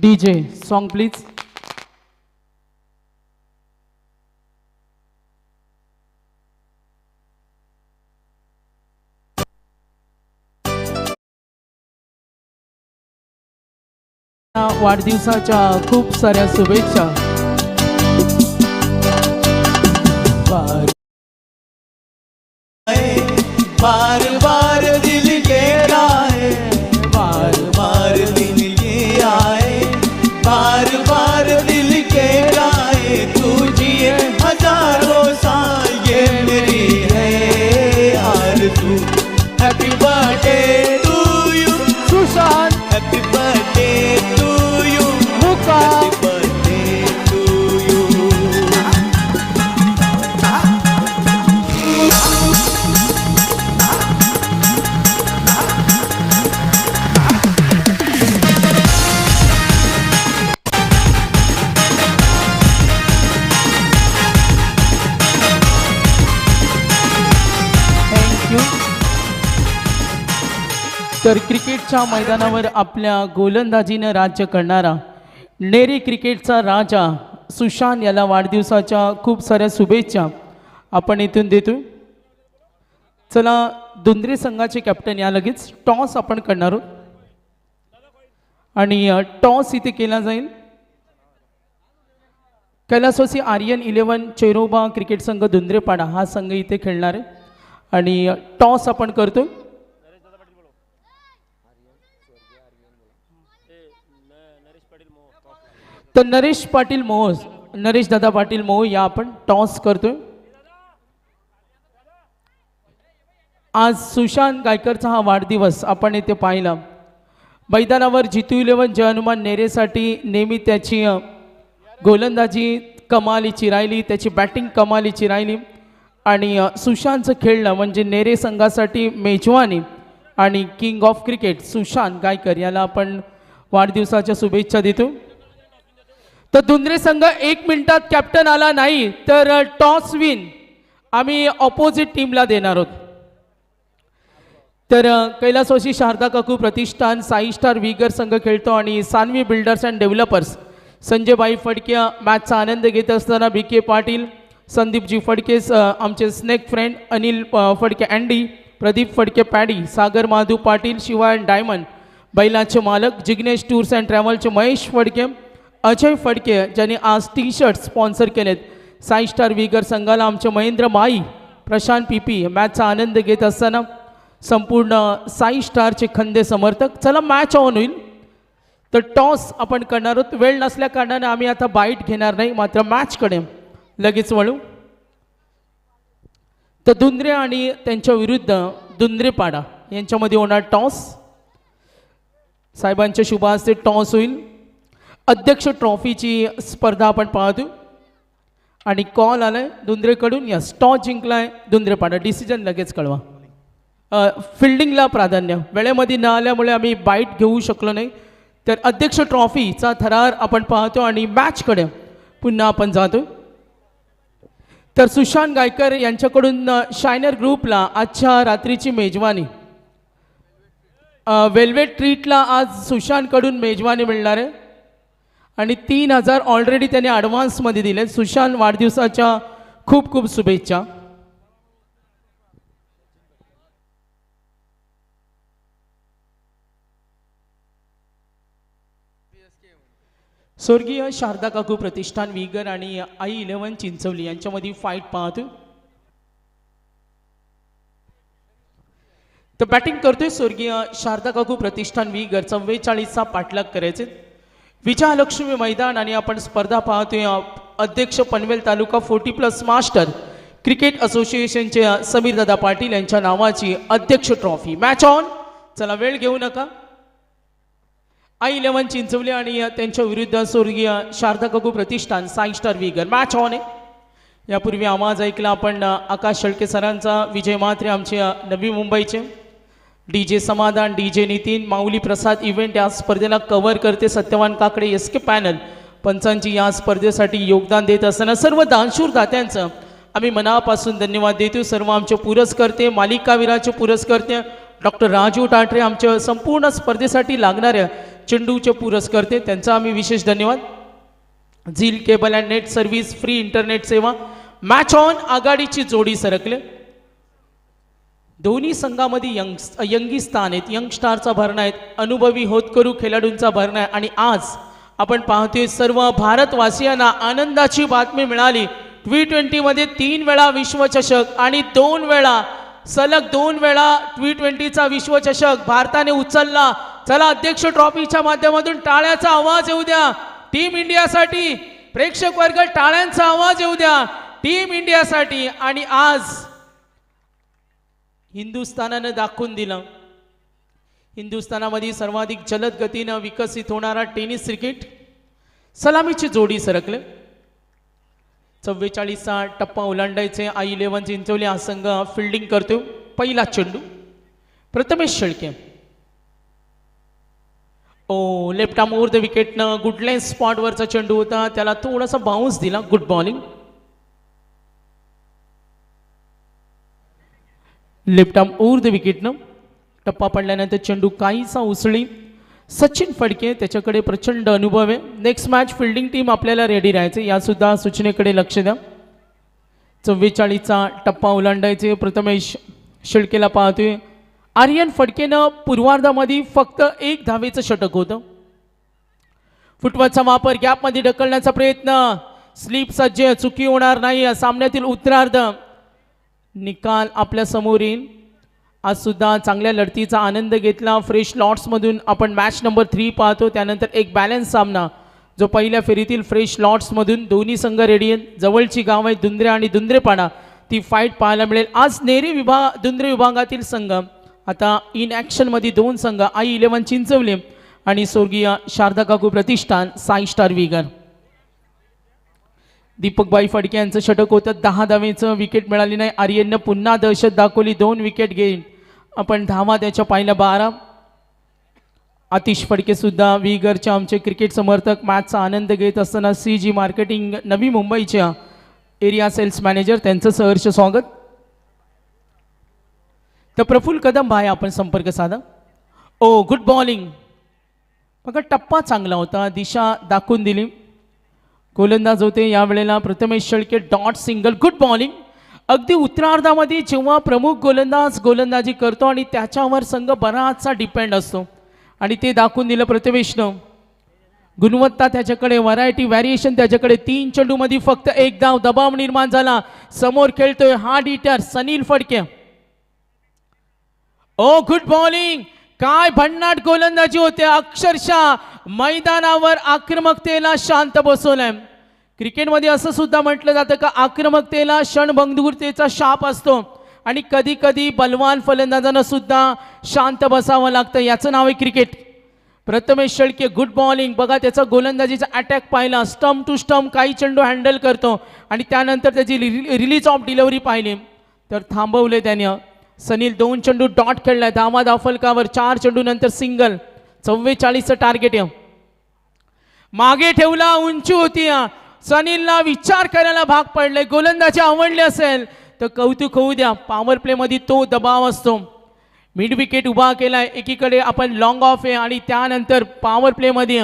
DJ song please. वाढदिवसाच्या खूप साऱ्या शुभेच्छा. बार बार दिल के आए, बार बार दिल के आए, बार बार दिल के आए, तू जिए हजारों साल ये मेरी है आरज़ू. Happy birthday to you Sushant. Happy birthday to you Muka. Happy birthday to you. Thank you. तर क्रिकेटच्या मैदानावर आपल्या गोलंदाजीनं राज्य करणारा नेरी क्रिकेटचा राजा सुशांत याला वाढदिवसाच्या खूप साऱ्या शुभेच्छा आपण इथून देतो. चला दुंद्रे संघाचे कॅप्टन या लगेच टॉस आपण करणार आहोत आणि टॉस इथे केला जाईल. कैलासवासी आर्यन 11 चेरोबा क्रिकेट संघ दुंद्रेपाडा हा संघ इथे खेळणार आहे आणि टॉस आपण करतो. तर नरेश दादा पाटील मोह या आपण टॉस करतोय. आज सुशांत गायकरचा हा वाढदिवस आपण इथे पाहिला. मैदानावर जितू 11 जय हनुमान नेरेसाठी नेहमी त्याची गोलंदाजी कमालीची राहिली, त्याची बॅटिंग कमालीची राहिली आणि सुशांतचं खेळणं म्हणजे नेरे संघासाठी मेजवानी आणि king of cricket Sushant Gaikar याला आपण वाढदिवसाच्या शुभेच्छा देतो. तर दुंद्रे संघ 1 मिनिटात कॅप्टन आला नाही तर टॉस विन आम्ही ऑपोजिट टीमला देणार आहोत. तर कैलासवासी शारदा काकू प्रतिष्ठान साई स्टार विगर संघ खेळतो आणि Sanvi builders and developers Sanjaybhai Phadke मॅचचा आनंद घेत असताना बी के पाटील, संदीपजी फडके, आमचे snake friend Anil Phadke Andy, Pradeep Phadke Paddy, Sagar Mahadu Patil, Shiva and diamond बैलाचे मालक, जिग्नेश टूर्स अँड ट्रॅव्हलचे महेश फडके, अजय फडके ज्यांनी आज टी शर्ट स्पॉन्सर केलेत साई स्टार विगर संघाला, आमचे महेंद्र माई, प्रशांत पीपी मॅचचा आनंद घेत असताना संपूर्ण साई स्टारचे खंदे समर्थक. चला मॅच ऑन होईल. तर टॉस आपण करणार आहोत. वेळ नसल्या कारणाने आम्ही आता बाईट घेणार नाही, मात्र मॅचकडे लगेच वळू. तर दुंद्रे आणि त्यांच्या विरुद्ध दुंद्रेपाडा यांच्यामध्ये होणार टॉस. साहेबांच्या शुभ हस्ते टॉस होईल. अध्यक्ष ट्रॉफीची स्पर्धा आपण पाहतो आणि कॉल आलाय दुंद्रेकडून. यस, टॉस जिंकलाय दुंद्रेपाडा. डिसिजन लगेच कळवा. फिल्डिंगला प्राधान्य. वेळेमध्ये न आल्यामुळे आम्ही बाईट घेऊ शकलो नाही. तर अध्यक्ष ट्रॉफीचा थरार आपण पाहतो आणि मॅचकडे पुन्हा आपण जातो. तर सुशांत गायकर यांच्याकडून शायनर ग्रुपला आजच्या रात्रीची मेजवानी. वेल्वेट ट्रीटला आज सुशांतकडून मेजवानी मिळणार आहे आणि 3000 ऑलरेडी त्याने ॲडव्हान्समध्ये दिले. सुशांत वाढदिवसाच्या खूप खूप शुभेच्छा. स्वर्गीय शारदा काकू प्रतिष्ठान विगर आणि आई 11 चिंचवली यांच्यामध्ये फाईट पाहतो. तर बॅटिंग करतोय स्वर्गीय शारदा काकू प्रतिष्ठान विगर. 44चा पाठलाग करायचे. विजयलक्ष्मी मैदान आणि आपण स्पर्धा पाहतोय अध्यक्ष पनवेल तालुका 40+ मास्टर क्रिकेट असोसिएशनचे समीरदादा पाटील यांच्या नावाची अध्यक्ष ट्रॉफी. Match on. चला वेळ घेऊ नका. I11 चिंचवली आणि त्यांच्या विरुद्ध स्वर्गीय शारदा काकू प्रतिष्ठान Sai star Vigar. Match on आहे. यापूर्वी आवाज ऐकला आपण आकाश शेळके सरांचा. विजय म्हात्रे आमचे नवी मुंबईचे. DJ समाधान, DJ नितीन, माऊली प्रसाद इव्हेंट या स्पर्धेला कव्हर करते. सत्यवान काकडे SK पॅनल पंचांची या स्पर्धेसाठी योगदान देत असताना सर्व दानशूर दात्यांचं आम्ही मनापासून धन्यवाद देतो. सर्व आमचे पुरस्कर्ते, मालिकावीराचे पुरस्कर्ते डॉक्टर राजू टाटरे, आमच्या संपूर्ण स्पर्धेसाठी लागणाऱ्या चेंडूचे पुरस्कर्ते, त्यांचा आम्ही विशेष धन्यवाद. Zeel cable and net service, free internet सेवा. मॅच ऑन. आघाडीची जोडी सरकले. दोन्ही संघामध्ये यंगी स्थान आहेत. यंग स्टारचा भरणा आहेत. अनुभवी होतकरू खेळाडूंचा भरणा आहे. आणि आज आपण पाहतोय सर्व भारतवासियांना आनंदाची बातमी मिळाली. T20 मध्ये 3 वेळा विश्वचषक आणि 2 वेळा सलग 2 वेळा T20चा विश्वचषक भारताने उचलला. चला अध्यक्ष ट्रॉफीच्या माध्यमातून टाळ्याचा आवाज येऊ द्या टीम इंडियासाठी. प्रेक्षक वर्ग टाळ्यांचा आवाज येऊ द्या टीम इंडियासाठी. आणि आज हिंदुस्थानानं दाखवून दिलं, हिंदुस्थानामध्ये सर्वाधिक जलद गतीनं विकसित होणारा टेनिस क्रिकेट. सलामीची जोडी सरकले. 44चा टप्पा ओलांडायचे. I11 चिंचवली हा संघ फिल्डिंग करतो. पहिला चेंडू Prathamesh Shelke. Left arm over the विकेटनं गुडलाईन स्पॉटवरचा चेंडू होता, त्याला थोडासा बाउन्स दिला. Good bowling. Left arm over the विकेटनं टप्पा पडल्यानंतर चेंडू काहीसा उसळी. सचिन फडके त्याच्याकडे प्रचंड अनुभव आहे. नेक्स्ट मॅच फिल्डिंग टीम आपल्याला रेडी राहायचे, या सुद्धा सूचनेकडे लक्ष द्या. 44चा टप्पा ओलांडायचे. प्रथमेश शेळकेला पाहतोय. आर्यन फडकेनं पूर्वार्धामध्ये फक्त 1 धावेचं षटक होतं. फुटवर्कचा वापर, गॅपमध्ये ढकलण्याचा प्रयत्न, स्लीप सज्ज, चुकी होणार नाही. सामन्यातील उत्तरार्ध निकाल आपल्या समोर येईल. आज सुद्धा चांगल्या लढतीचा आनंद घेतला. फ्रेश लॉट्समधून आपण मॅच नंबर 3 पाहतो. त्यानंतर एक बॅलन्स सामना जो पहिल्या फेरीतील फ्रेश लॉट्समधून दोन्ही संघ रेडी आहेत. जवळची गाव आहे दुंद्रे आणि दुंद्रेपाडा, ती फाईट पाहायला मिळेल. आज नेरी दुंद्रे विभागातील संघ आता इन ॲक्शनमध्ये 2 संघ I11 चिंचवली आणि स्वर्गीय शारदा काकू प्रतिष्ठान साई स्टार विगर. दीपकबाई फडके यांचं षटक होतं. 10 धावेचं. विकेट मिळाली नाही. आर्यननं पुन्हा दहशत दाखवली. 2 विकेट घेईन आपण. धावा त्याच्या पाहिल्या 12. आतिश फडके सुद्धा विगरचे आमचे क्रिकेट समर्थक मॅचचा आनंद घेत असताना CG मार्केटिंग नवी मुंबईच्या एरिया सेल्स मॅनेजर, त्यांचं सहर्ष स्वागत. तर प्रफुल्ल कदम भाई आपण संपर्क साधा. Good bowling. बघा टप्पा चांगला होता, दिशा दाखवून दिली. गोलंदाज होते यावेळेला Prathamesh Shelke. Dot single. Good bowling. अगदी उत्तरार्धामध्ये जेव्हा प्रमुख गोलंदाज गोलंदाजी करतो आणि त्याच्यावर संघ बराचसा डिपेंड असतो आणि ते दाखवून दिलं प्रथमेशनं. गुणवत्ता त्याच्याकडे, व्हरायटी, व्हॅरिएशन त्याच्याकडे. 3 चेंडूमध्ये फक्त 1 धाव. दबाव निर्माण झाला. समोर खेळतोय hard hitter Sanil Phadke. Good bowling. काय भन्नाट गोलंदाजी होते. अक्षरशः मैदानावर आक्रमकतेला शांत बसवलंय. क्रिकेटमध्ये असं सुद्धा म्हटलं जातं का आक्रमकतेला क्षणभंगुरतेचा शाप असतो आणि कधी कधी बलवान फलंदाजांना सुद्धा शांत बसावं लागतं. याचं नाव आहे cricket. Prathamesh Shelke good bowling. बघा त्याचा गोलंदाजीचा अटॅक पाहिला. स्टंप टू स्टंप काही चेंडू हँडल करतो आणि त्यानंतर त्याची रिलीज ऑफ डिलिव्हरी पाहिली तर थांबवले त्याने. सनील 2 चेंडू डॉट खेळलाय. धावा फलकावर. 4 चेंडू नंतर सिंगल. 44चं टार्गेट आहे. मागे ठेवला. उंची होती. सनीलला विचार करायला भाग पडले. गोलंदाजी आवडले असेल तर कौतुक होऊ द्या. पॉवर प्ले मध्ये तो दबाव असतो. मिड विकेट उभा केलाय. एकीकडे आपण लॉंग ऑफ आहे आणि त्यानंतर पॉवर प्ले मध्ये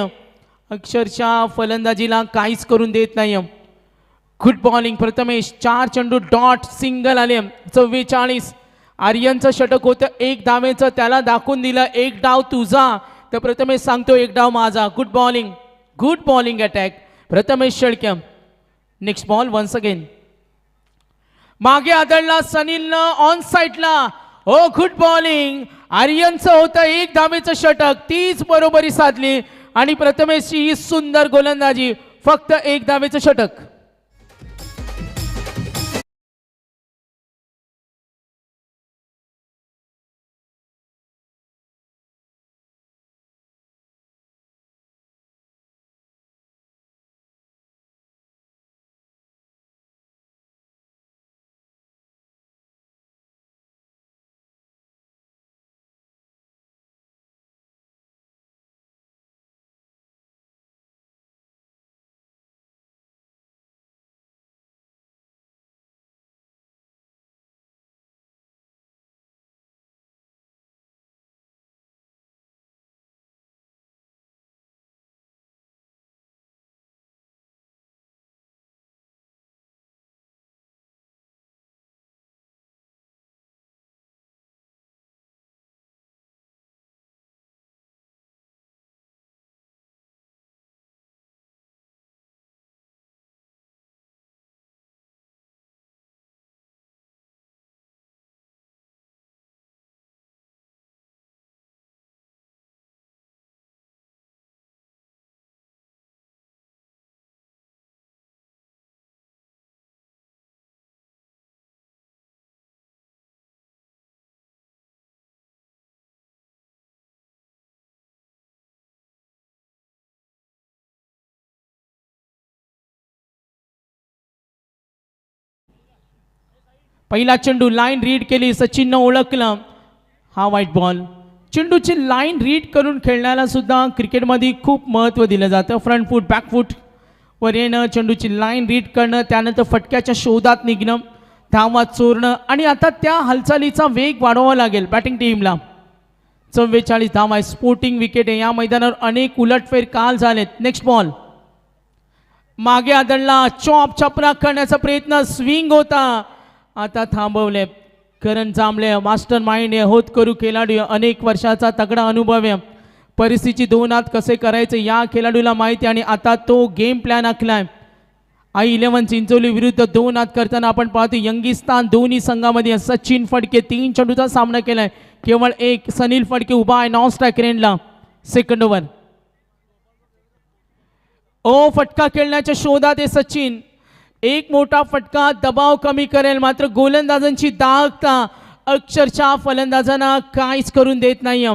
अक्षरशः फलंदाजीला काहीच करून देत नाही. Good bowling Prathamesh. 4 चेंडू डॉट सिंगल आले. 44. आर्यनचं षटक होतं 1 धावेचं. त्याला दाखवून दिलं 1 डाव तुझा तर प्रथमेश सांगतो 1 डाव माझा. Good bowling. Good bowling attack Prathamesh Shelke. Next ball once again. मागे आदळला सनीलनं ऑन साईडला. Good bowling. आर्यनचं होतं 1 धावेचं षटक. 30 बरोबरी साधली आणि प्रथमेशची ही सुंदर गोलंदाजी. फक्त 1 धावेचं षटक. पहिला चेंडू लाईन रीड केली, सचिननं ओळखलं, हा व्हाईट बॉल. चेंडूची लाईन रीड करून खेळण्याला सुद्धा क्रिकेटमध्ये खूप महत्त्व दिलं जातं. फ्रंट फूट, बॅक फूट वर येणं, चेंडूची लाईन रीड करणं, त्यानंतर फटक्याच्या शोधात निघणं, धावा चोरणं आणि आता त्या हालचालीचा वेग वाढवावा लागेल बॅटिंग टीमला. 44 धावा आहे, स्पोर्टिंग विकेट आहे. या मैदानावर अनेक उलटफेर काल झालेत. नेक्स्ट बॉल मागे आदळला, चॉप चपरा करण्याचा प्रयत्न, स्विंग होता, आता थांबवले. करण जांभळे मास्टर माइंड आहे, होत करू खेळाडू, अनेक वर्षाचा तगडा अनुभव आहे. परिस्थितीची 2 हात कसे करायचे या खेळाडूला माहिती आणि आता तो गेम प्लॅन आखलाय. I11 चिंचोली विरुद्ध 2 हात करताना आपण पाहतो यंगिस्तान दोन्ही संघामध्ये सचिन फडके 3 चेंडूचा सामना केलाय, केवळ एक सनील फडके उभा आहे नॉन स्ट्राईक रेंजला. सेकंड ओव्हर फटका खेळण्याच्या शोधात आहे सचिन. एक मोठा फटका दबाव कमी करेल, मात्र गोलंदाजांची दाहकता अक्षरशः फलंदाजांना काहीच करून देत नाही.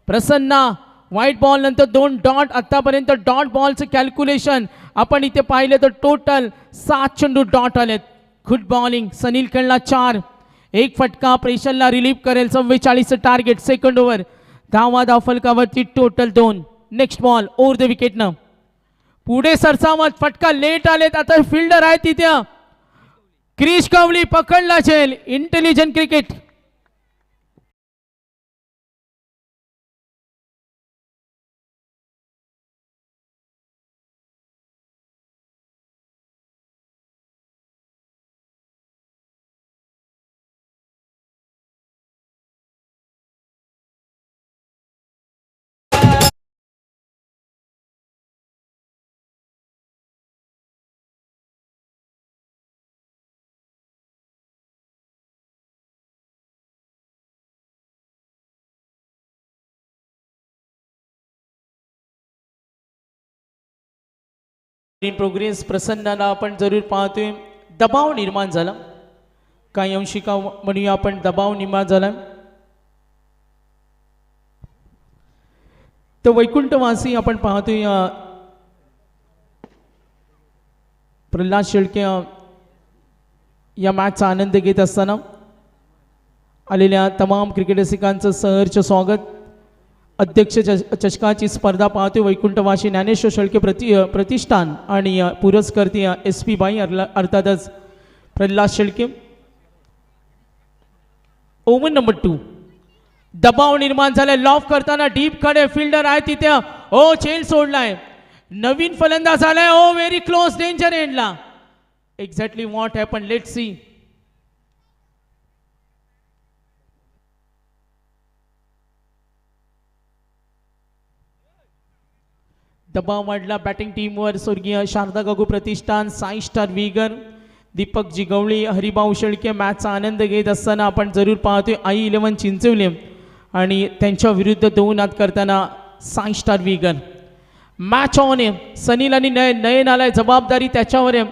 प्रसन्ना व्हाईट बॉल नंतर 2 डॉट. आतापर्यंत डॉट बॉलचं कॅल्क्युलेशन आपण इथे पाहिलं तर टोटल 7 चेंडू डॉट आलेत. गुड बॉलिंग, सनील खेळला 4, एक फटका प्रेशरला रिलीफ करेल. 44चं टार्गेट. सेकंड ओव्हर धावा फलकावरती total 2. Next ball over the विकेटनं पुढे सरसावत, फटका लेट आलेत. आता फिल्डर आहे तिथे, क्रिश कवली पकडला झेल. Intelligent cricket. इन प्रोग्रेस प्रसन्नाला आपण जरूर पाहतोय. दबाव निर्माण झाला, काही अंशी का म्हणूया आपण, दबाव निर्माण झाला. तर वैकुंठवासी आपण पाहतोय प्रल्हाद शेळके या मॅचचा आनंद घेत असताना आलेल्या तमाम क्रिकेट रसिकांचं सहर्ष स्वागत. अध्यक्ष चषकाची स्पर्धा पाहतोय वैकुंठवासी ज्ञानेश्वर शेळके प्रतिष्ठान आणि पुरस्कर्ती SP बाई अर्थातच प्रल्हाद शेळके. ओव्हर नंबर 2 दबाव निर्माण झालाय, लॉफ करताना डीप कडे फिल्डर आहे तिथे. झेल सोडलाय, नवीन फलंदाज आलाय. व्हेरी क्लोज, डेंजर एंडला. Exactly what happen, let see. दबाव वाढला बॅटिंग टीमवर. स्वर्गीय शारदा काकू प्रतिष्ठान, साई स्टार विगर, दीपक जिगवळी, हरिभाऊ शेळके मॅचचा आनंद घेत असताना आपण जरूर पाहतोय I11 चिंचवली आणि त्यांच्या विरुद्ध 2 हात करताना Sai star Vigar. Match on आहे. सनील आणि नयन आलाय, जबाबदारी त्याच्यावर आहे.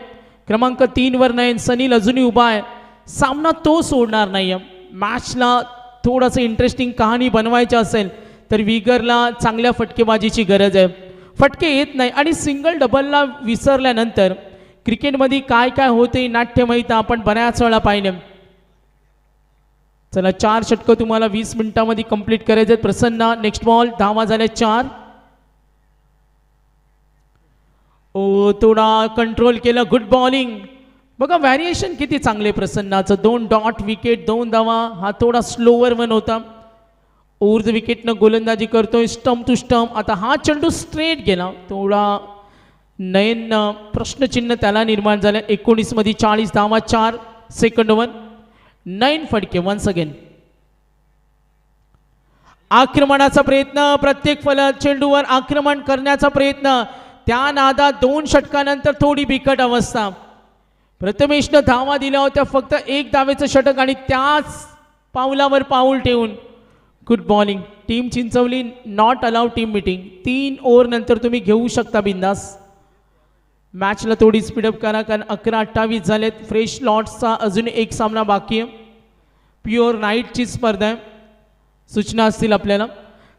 क्रमांक 3 वर नयन, सनील अजूनही उभा आहे. सामना तो सोडणार नाही. मॅचला थोडंसं इंटरेस्टिंग कहाणी बनवायची असेल तर विगरला चांगल्या फटकेबाजीची गरज आहे. फटके येत नाही आणि सिंगल डबलला विसरल्यानंतर क्रिकेटमध्ये काय काय होते नाट्यमयता आपण बऱ्याच वेळा पाहिलं. चला 4 षटकं तुम्हाला 20 मिनिटांमध्ये कंप्लीट करायचे. प्रसन्न नेक्स्ट बॉल, धावा झाल्या 4. थोडा कंट्रोल केलं, गुड बॉलिंग. बघा व्हॅरिएशन किती चांगले प्रसन्नाचं. 2 डॉट विकेट, 2 धावा. हा थोडा स्लोवर वन होता. ओव्हर द विकेटनं गोलंदाजी करतोय, स्टंप टू स्टंप. आता हा चेंडू स्ट्रेट गेला, थोडा नयन प्रश्नचिन्ह त्याला निर्माण झालं. 19 मध्ये 40 धावा, 4. Second over 9 Phadke once again. आक्रमणाचा प्रयत्न, प्रत्येक चेंडूवर आक्रमण करण्याचा प्रयत्न. त्या नादात 2 षटकानंतर थोडी बिकट अवस्था. प्रथमेशनं धावा दिल्या होत्या, फक्त 1 धावेचं षटक आणि त्याच पावलावर पाऊल ठेवून good bowling. Team Chinchwali not allowed team meeting. 3 over नंतर तुम्ही घेऊ शकता बिंदास. मॅचला थोडी स्पीडअप करा कारण 11-28 झालेत. फ्रेश लॉट्सचा अजून एक सामना बाकी आहे. प्युअर नाईटची स्पर्धा आहे. सूचना असतील आपल्याला.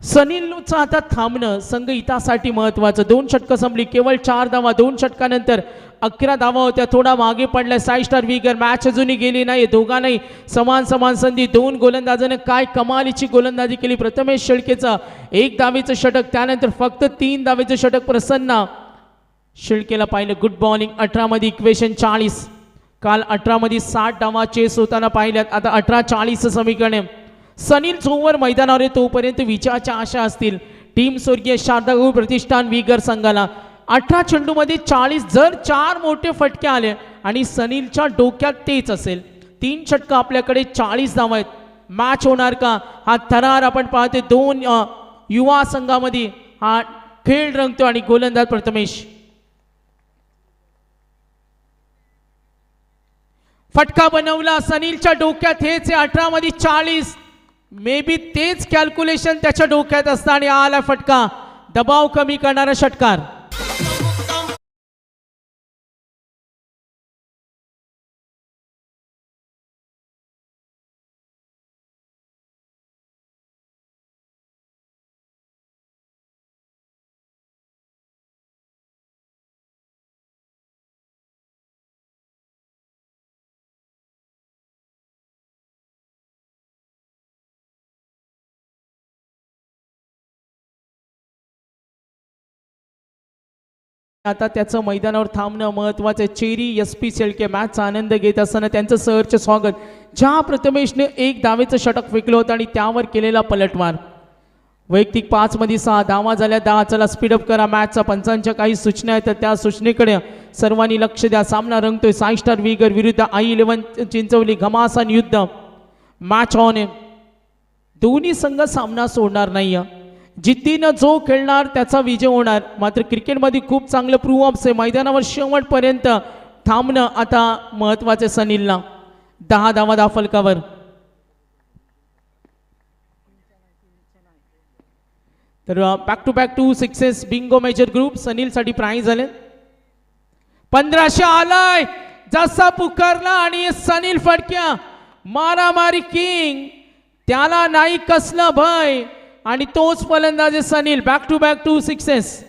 सनीलचं आता थांबणं संघ हितासाठी महत्वाचं. 2 षटकं संपली, केवळ 4 धावा. 2 षटकानंतर 11 धावा होत्या. थोडा मागे पडलाय साई स्टार विगर. मॅच अजूनही गेली नाही. दोघांनाही समान समान संधी. 2 गोलंदाजाने काय कमालीची गोलंदाजी केली. प्रथमेश शेळकेचं 1 धावेचं षटक, त्यानंतर फक्त 3 धावेचं षटक. प्रसन्न शेळकेला पाहिलं. Good bowling. 18 मध्ये इक्वेशन 40. काल 18 मध्ये 60 धावा चेस होताना पाहिल्यात. आता 18-40 समीकरण आहे. सनील जोवर मैदानावर आहे तोपर्यंत विजयाच्या आशा असतील टीम स्वर्गीय शारदा काकू प्रतिष्ठान विगर संघाला. 18 चेंडूमध्ये 40. जर 4 मोठे फटके आले आणि सनीलच्या डोक्यात तेच असेल, 3 षटकं आपल्याकडे 40 धावा आहेत. मॅच होणार का हा थरार आपण पाहते. 2 युवा संघामध्ये हा खेळ रंगतो आणि गोलंदाज प्रथमेश. फटका बनवला सनीलच्या डोक्यात. हेच आहे 18 मध्ये 40. मे बी तेच कॅल्क्युलेशन त्याच्या डोक्यात असतं आणि आला फटका. दबाव कमी करणारा षटकार. आता त्याचं मैदानावर थांबणं महत्वाचं. चेरी SP शेळके मॅचचा आनंद घेत असताना त्यांचं सहर्ष स्वागत. ज्या प्रथमेशने 1 धावेचं षटक फेकलं होतं आणि त्यावर केलेला पलटवार. वैयक्तिक 5 मध्ये 6 धावा झाल्या. 10. चला स्पीडअप करा मॅचचा. पंचांच्या काही सूचना आहेत त्या सूचनेकडे सर्वांनी लक्ष द्या. सामना रंगतोय साई स्टार विगर विरुद्ध I11 चिंचवली. घमासान युद्ध. मॅच ऑन आहे. दोन्ही संघ सामना सोडणार नाही. जिद्दीनं जो खेळणार त्याचा विजय होणार. मात्र क्रिकेटमध्ये खूप चांगलं प्रूव्ह अप्स आहे. मैदानावर शेवटपर्यंत थांबणं आता महत्वाचे सनीलला. 10 धावा दाफलकावर. तर back to back 2 sixes bingo major group सनीलसाठी प्राइज झाले. 1500 आलाय. जसा पुकारला आणि सनील फटक्या. मारामारी किंग. त्याला नाही कसलं भय आणि तोच फलंदाज Sanil. Back to back 2 sixes.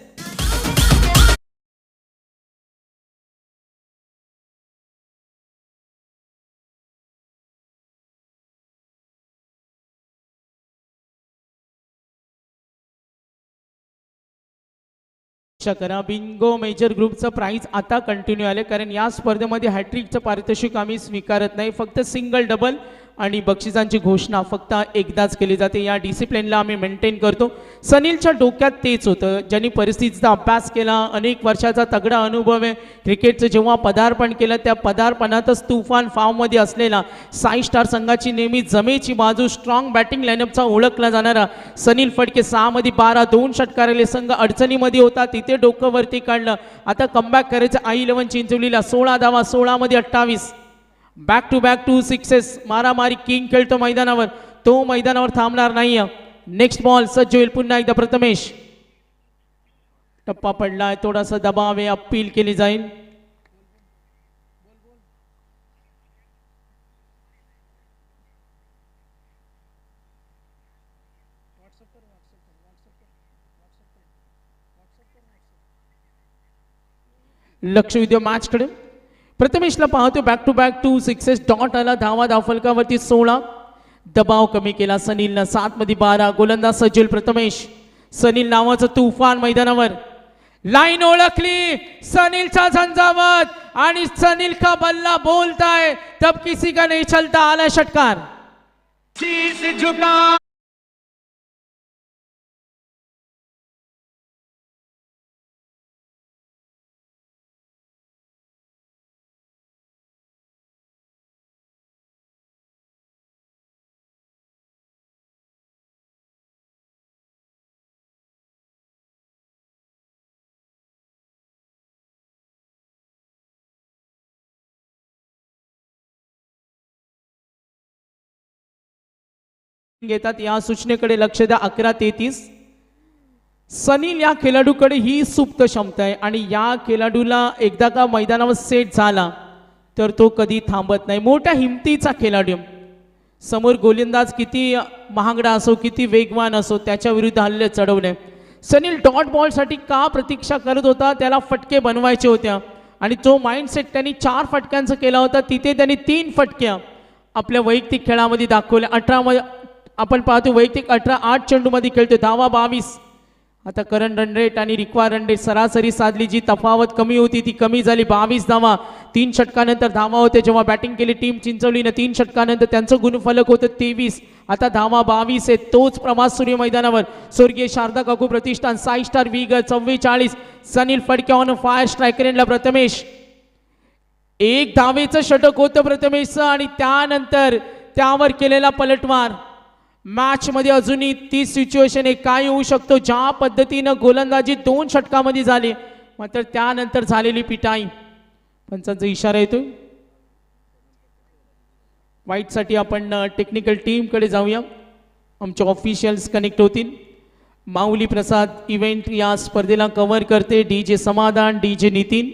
करा. बिंगो मेजर ग्रुपचं प्राइज आता कंटिन्यू आले कारण या स्पर्धेमध्ये हॅट्रिकचं पारितोषिक आम्ही स्वीकारत नाही. फक्त सिंगल डबल आणि बक्षिसांची घोषणा फक्त एकदाच केली जाते. या डिसिप्लिनला आम्ही मेंटेन करतो. सनीलच्या डोक्यात तेच होतं. ज्यांनी परिस्थितीचा अभ्यास केला, अनेक वर्षाचा तगडा अनुभव आहे. क्रिकेटचं जेव्हा पदार्पण केलं त्या पदार्पणातच तुफान फॉर्ममध्ये असलेला साई स्टार संघाची नेहमी जमेची बाजू स्ट्रॉंग बॅटिंग लाईनअपचा ओळखला जाणारा सनील फटके. 6 मध्ये 12. 2 षटकाराले संघ अडचणीमध्ये होता तिथे डोकं वरती काढलं. आता कमबॅक करायचं I11 चिंचवलीला. 16 धावा. 16 मध्ये 28. Back to back 2 sixes. मारामारी किंग खेळतो मैदानावर. तो मैदानावर थांबणार नाही. नेक्स्ट बॉल सज्ज होईल पुन्हा एकदा प्रथमेश. टप्पा पडलाय. थोडासा दबाव आहे. अपील केली जाईल. लक्ष विद्या मॅच कडे. प्रथमेशला पाहतो. Back to back 2 sixes. Dot आला. धावा धावफलकावरती 16. दबाव कमी केला सनीलनं. 7 मध्ये 12. गोलंदाज सज्जल प्रथमेश. सनील नावाचं तुफान मैदानावर. लाईन ओळखली सनीलचा झंझावत आणि सनील का बल्ला बोलता है तब किसी का नहीं चलता. आला षटकार. शीश झुका. घेतात. या सूचनेकडे लक्ष द्या. 11:33. सनील या खेळाडूकडे ही सुप्त क्षमता आहे आणि या खेळाडूला एकदा का मैदानावर सेट झाला तर तो कधी थांबत नाही. मोठ्या हिमतीचा खेळाडू. समोर गोलंदाज किती महागडा असो किती वेगवान असो त्याच्या विरुद्ध हल्ले चढवले. सनील डॉट बॉलसाठी का प्रतीक्षा करत होता, त्याला फटके बनवायचे होत्या आणि तो माइंडसेट त्यांनी 4 फटक्यांचा केला होता. तिथे त्यांनी 3 फटक्या आपल्या वैयक्तिक खेळामध्ये दाखवल्या. 18 आपण पाहतो वैयक्तिक 8 चेंडूमध्ये खेळतो. धावा 22. आता करंट रन रेट आणि रिक्वायर रन रेट सरासरी साधली, जी तफावत कमी होती ती कमी झाली. 22 धावा 3 षटकानंतर धावा होते. जेव्हा बॅटिंग केली टीम चिंचवलीनं 3 षटकानंतर त्यांचं गुणफलक होतं 23. आता धावा 22 आहे. तोच प्रवास सूर्य मैदानावर. स्वर्गीय शारदा काकू प्रतिष्ठान, Sai star Vigar 44. Sanil Phadke on fire striker एंडला प्रथमेश. 1 धावेचं षटक होतं प्रथमेशचं आणि त्यानंतर त्यावर केलेला पलटवार. मॅच मध्ये अजूनही ती सिच्युएशन आहे, काय होऊ शकतो. ज्या पद्धतीनं गोलंदाजी 2 षटकामध्ये झाली मात्र त्यानंतर झालेली पिटाई. पंचांचा इशारा येतोय. वाईटसाठी आपण टेक्निकल टीमकडे जाऊया. आमचे ऑफिशियल्स कनेक्ट होतील. माऊली प्रसाद इव्हेंट या स्पर्धेला कव्हर करते. DJ समाधान, DJ नितीन.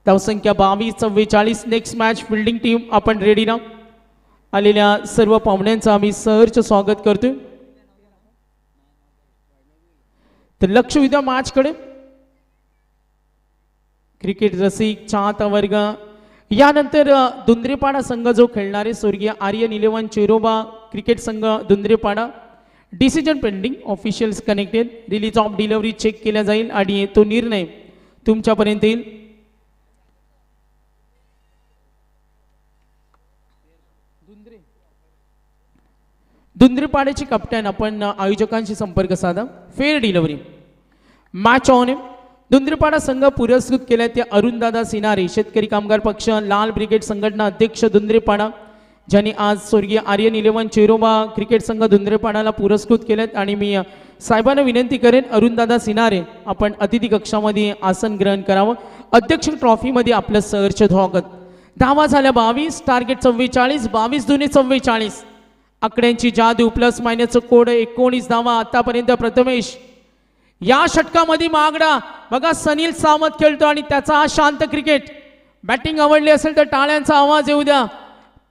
धावसंख्या 22-44. नेक्स्ट मॅच फिल्डिंग टीम आपण रेडी ना. आलेल्या सर्व पाहुण्यांचं आम्ही सहर्ष स्वागत करतोय. तर लक्ष उद्या मॅचकडे. क्रिकेट रसिक चाहता वर्ग. यानंतर दुंद्रेपाडा संघ जो खेळणारे स्वर्गीय आर्यन 11 चेरोबा क्रिकेट संघ Dundrepada. Decision pending. Officials connected. Release of delivery check केला जाईल आणि तो निर्णय तुमच्यापर्यंत येईल. दुंद्रेपाड्याची कप्टन आपण आयोजकांशी संपर्क साधा. Fair delivery match on. Dundrepada संघ पुरस्कृत केला ते अरुणदादा सिनारे, शेतकरी कामगार पक्ष लाल ब्रिगेड संघटना अध्यक्ष दुंद्रेपाडा, ज्यांनी आज स्वर्गीय आर्यन 11 चेरोबा क्रिकेट संघ दुंद्रेपाडाला पुरस्कृत केलेत. आणि मी साहेबांना विनंती करेन अरुणदादा सिनारे आपण अतिथी कक्षामध्ये आसन ग्रहण करावं. अध्यक्ष ट्रॉफीमध्ये आपलं सहर्ष स्वागत. धावा झाल्या 22. टार्गेट 44. 22 दुने 44. आकड्यांची जादू प्लस मायनसचं कोड 19 धावा आतापर्यंत. प्रथमेश या षटकामध्ये मागडा बघा. सनील सावंत खेळतो आणि त्याचा हा शांत क्रिकेट. बॅटिंग आवडली असेल तर टाळ्यांचा आवाज येऊ द्या.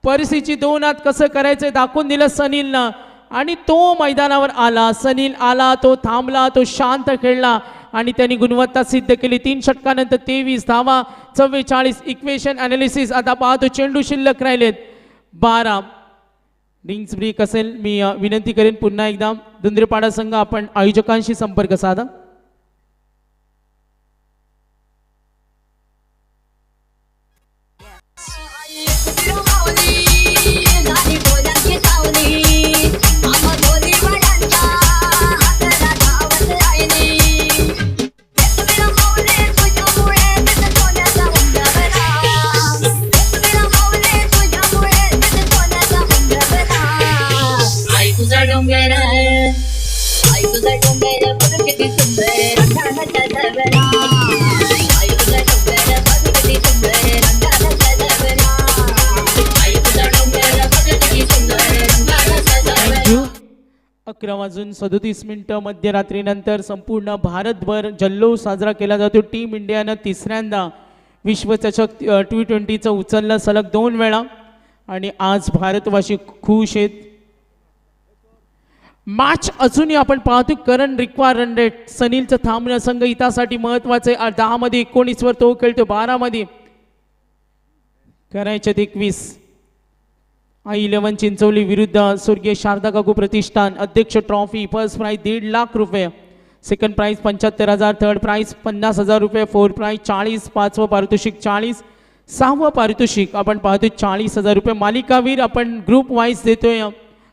परिस्थितीची 2 हात कसं करायचं दाखवून दिलं सनीलनं आणि तो मैदानावर आला. सनील आला, तो थांबला, तो शांत खेळला आणि त्यांनी गुणवत्ता सिद्ध केली. 3 षटकानंतर 23 धावा 44. Equation analysis. आता पाहतो चेंडू शिल्लक राहिलेत 12. रिंग्स ब्रेक असेल. मी विनंती करेन पुन्हा एकदा दुंद्रेपाडा संघ आपण आयोजकांशी संपर्क साधा. वाजून 37 मध्यरात्रीनंतर संपूर्ण भारतभर जल्लोष साजरा केला जातो. टीम इंडियानं तिसऱ्यांदा विश्वचषक T20चं उचललं सलग 2 वेळा आणि आज भारतवासी खुश आहेत. मॅच अजूनही आपण पाहतो. करंट रिक्वायर रन रेट सनीलचं थांबणं संघ हितासाठी महत्वाचं आहे. 10 मध्ये 19 वर तो खेळतो. 12 मध्ये करायचे 21. I11 चिंचवली विरुद्ध स्वर्गीय शारदा काकू प्रतिष्ठान अध्यक्ष ट्रॉफी. फर्स्ट प्राइज 1.5 लाख रुपये. Second price 75,000. थर्ड प्राइज 50,000 रुपये. Fourth price 40. 5वं पारितोषिक 40. 6वं पारितोषिक आपण पाहतो 40,000 रुपये. मालिकावीर आपण ग्रुप वाईज देतोय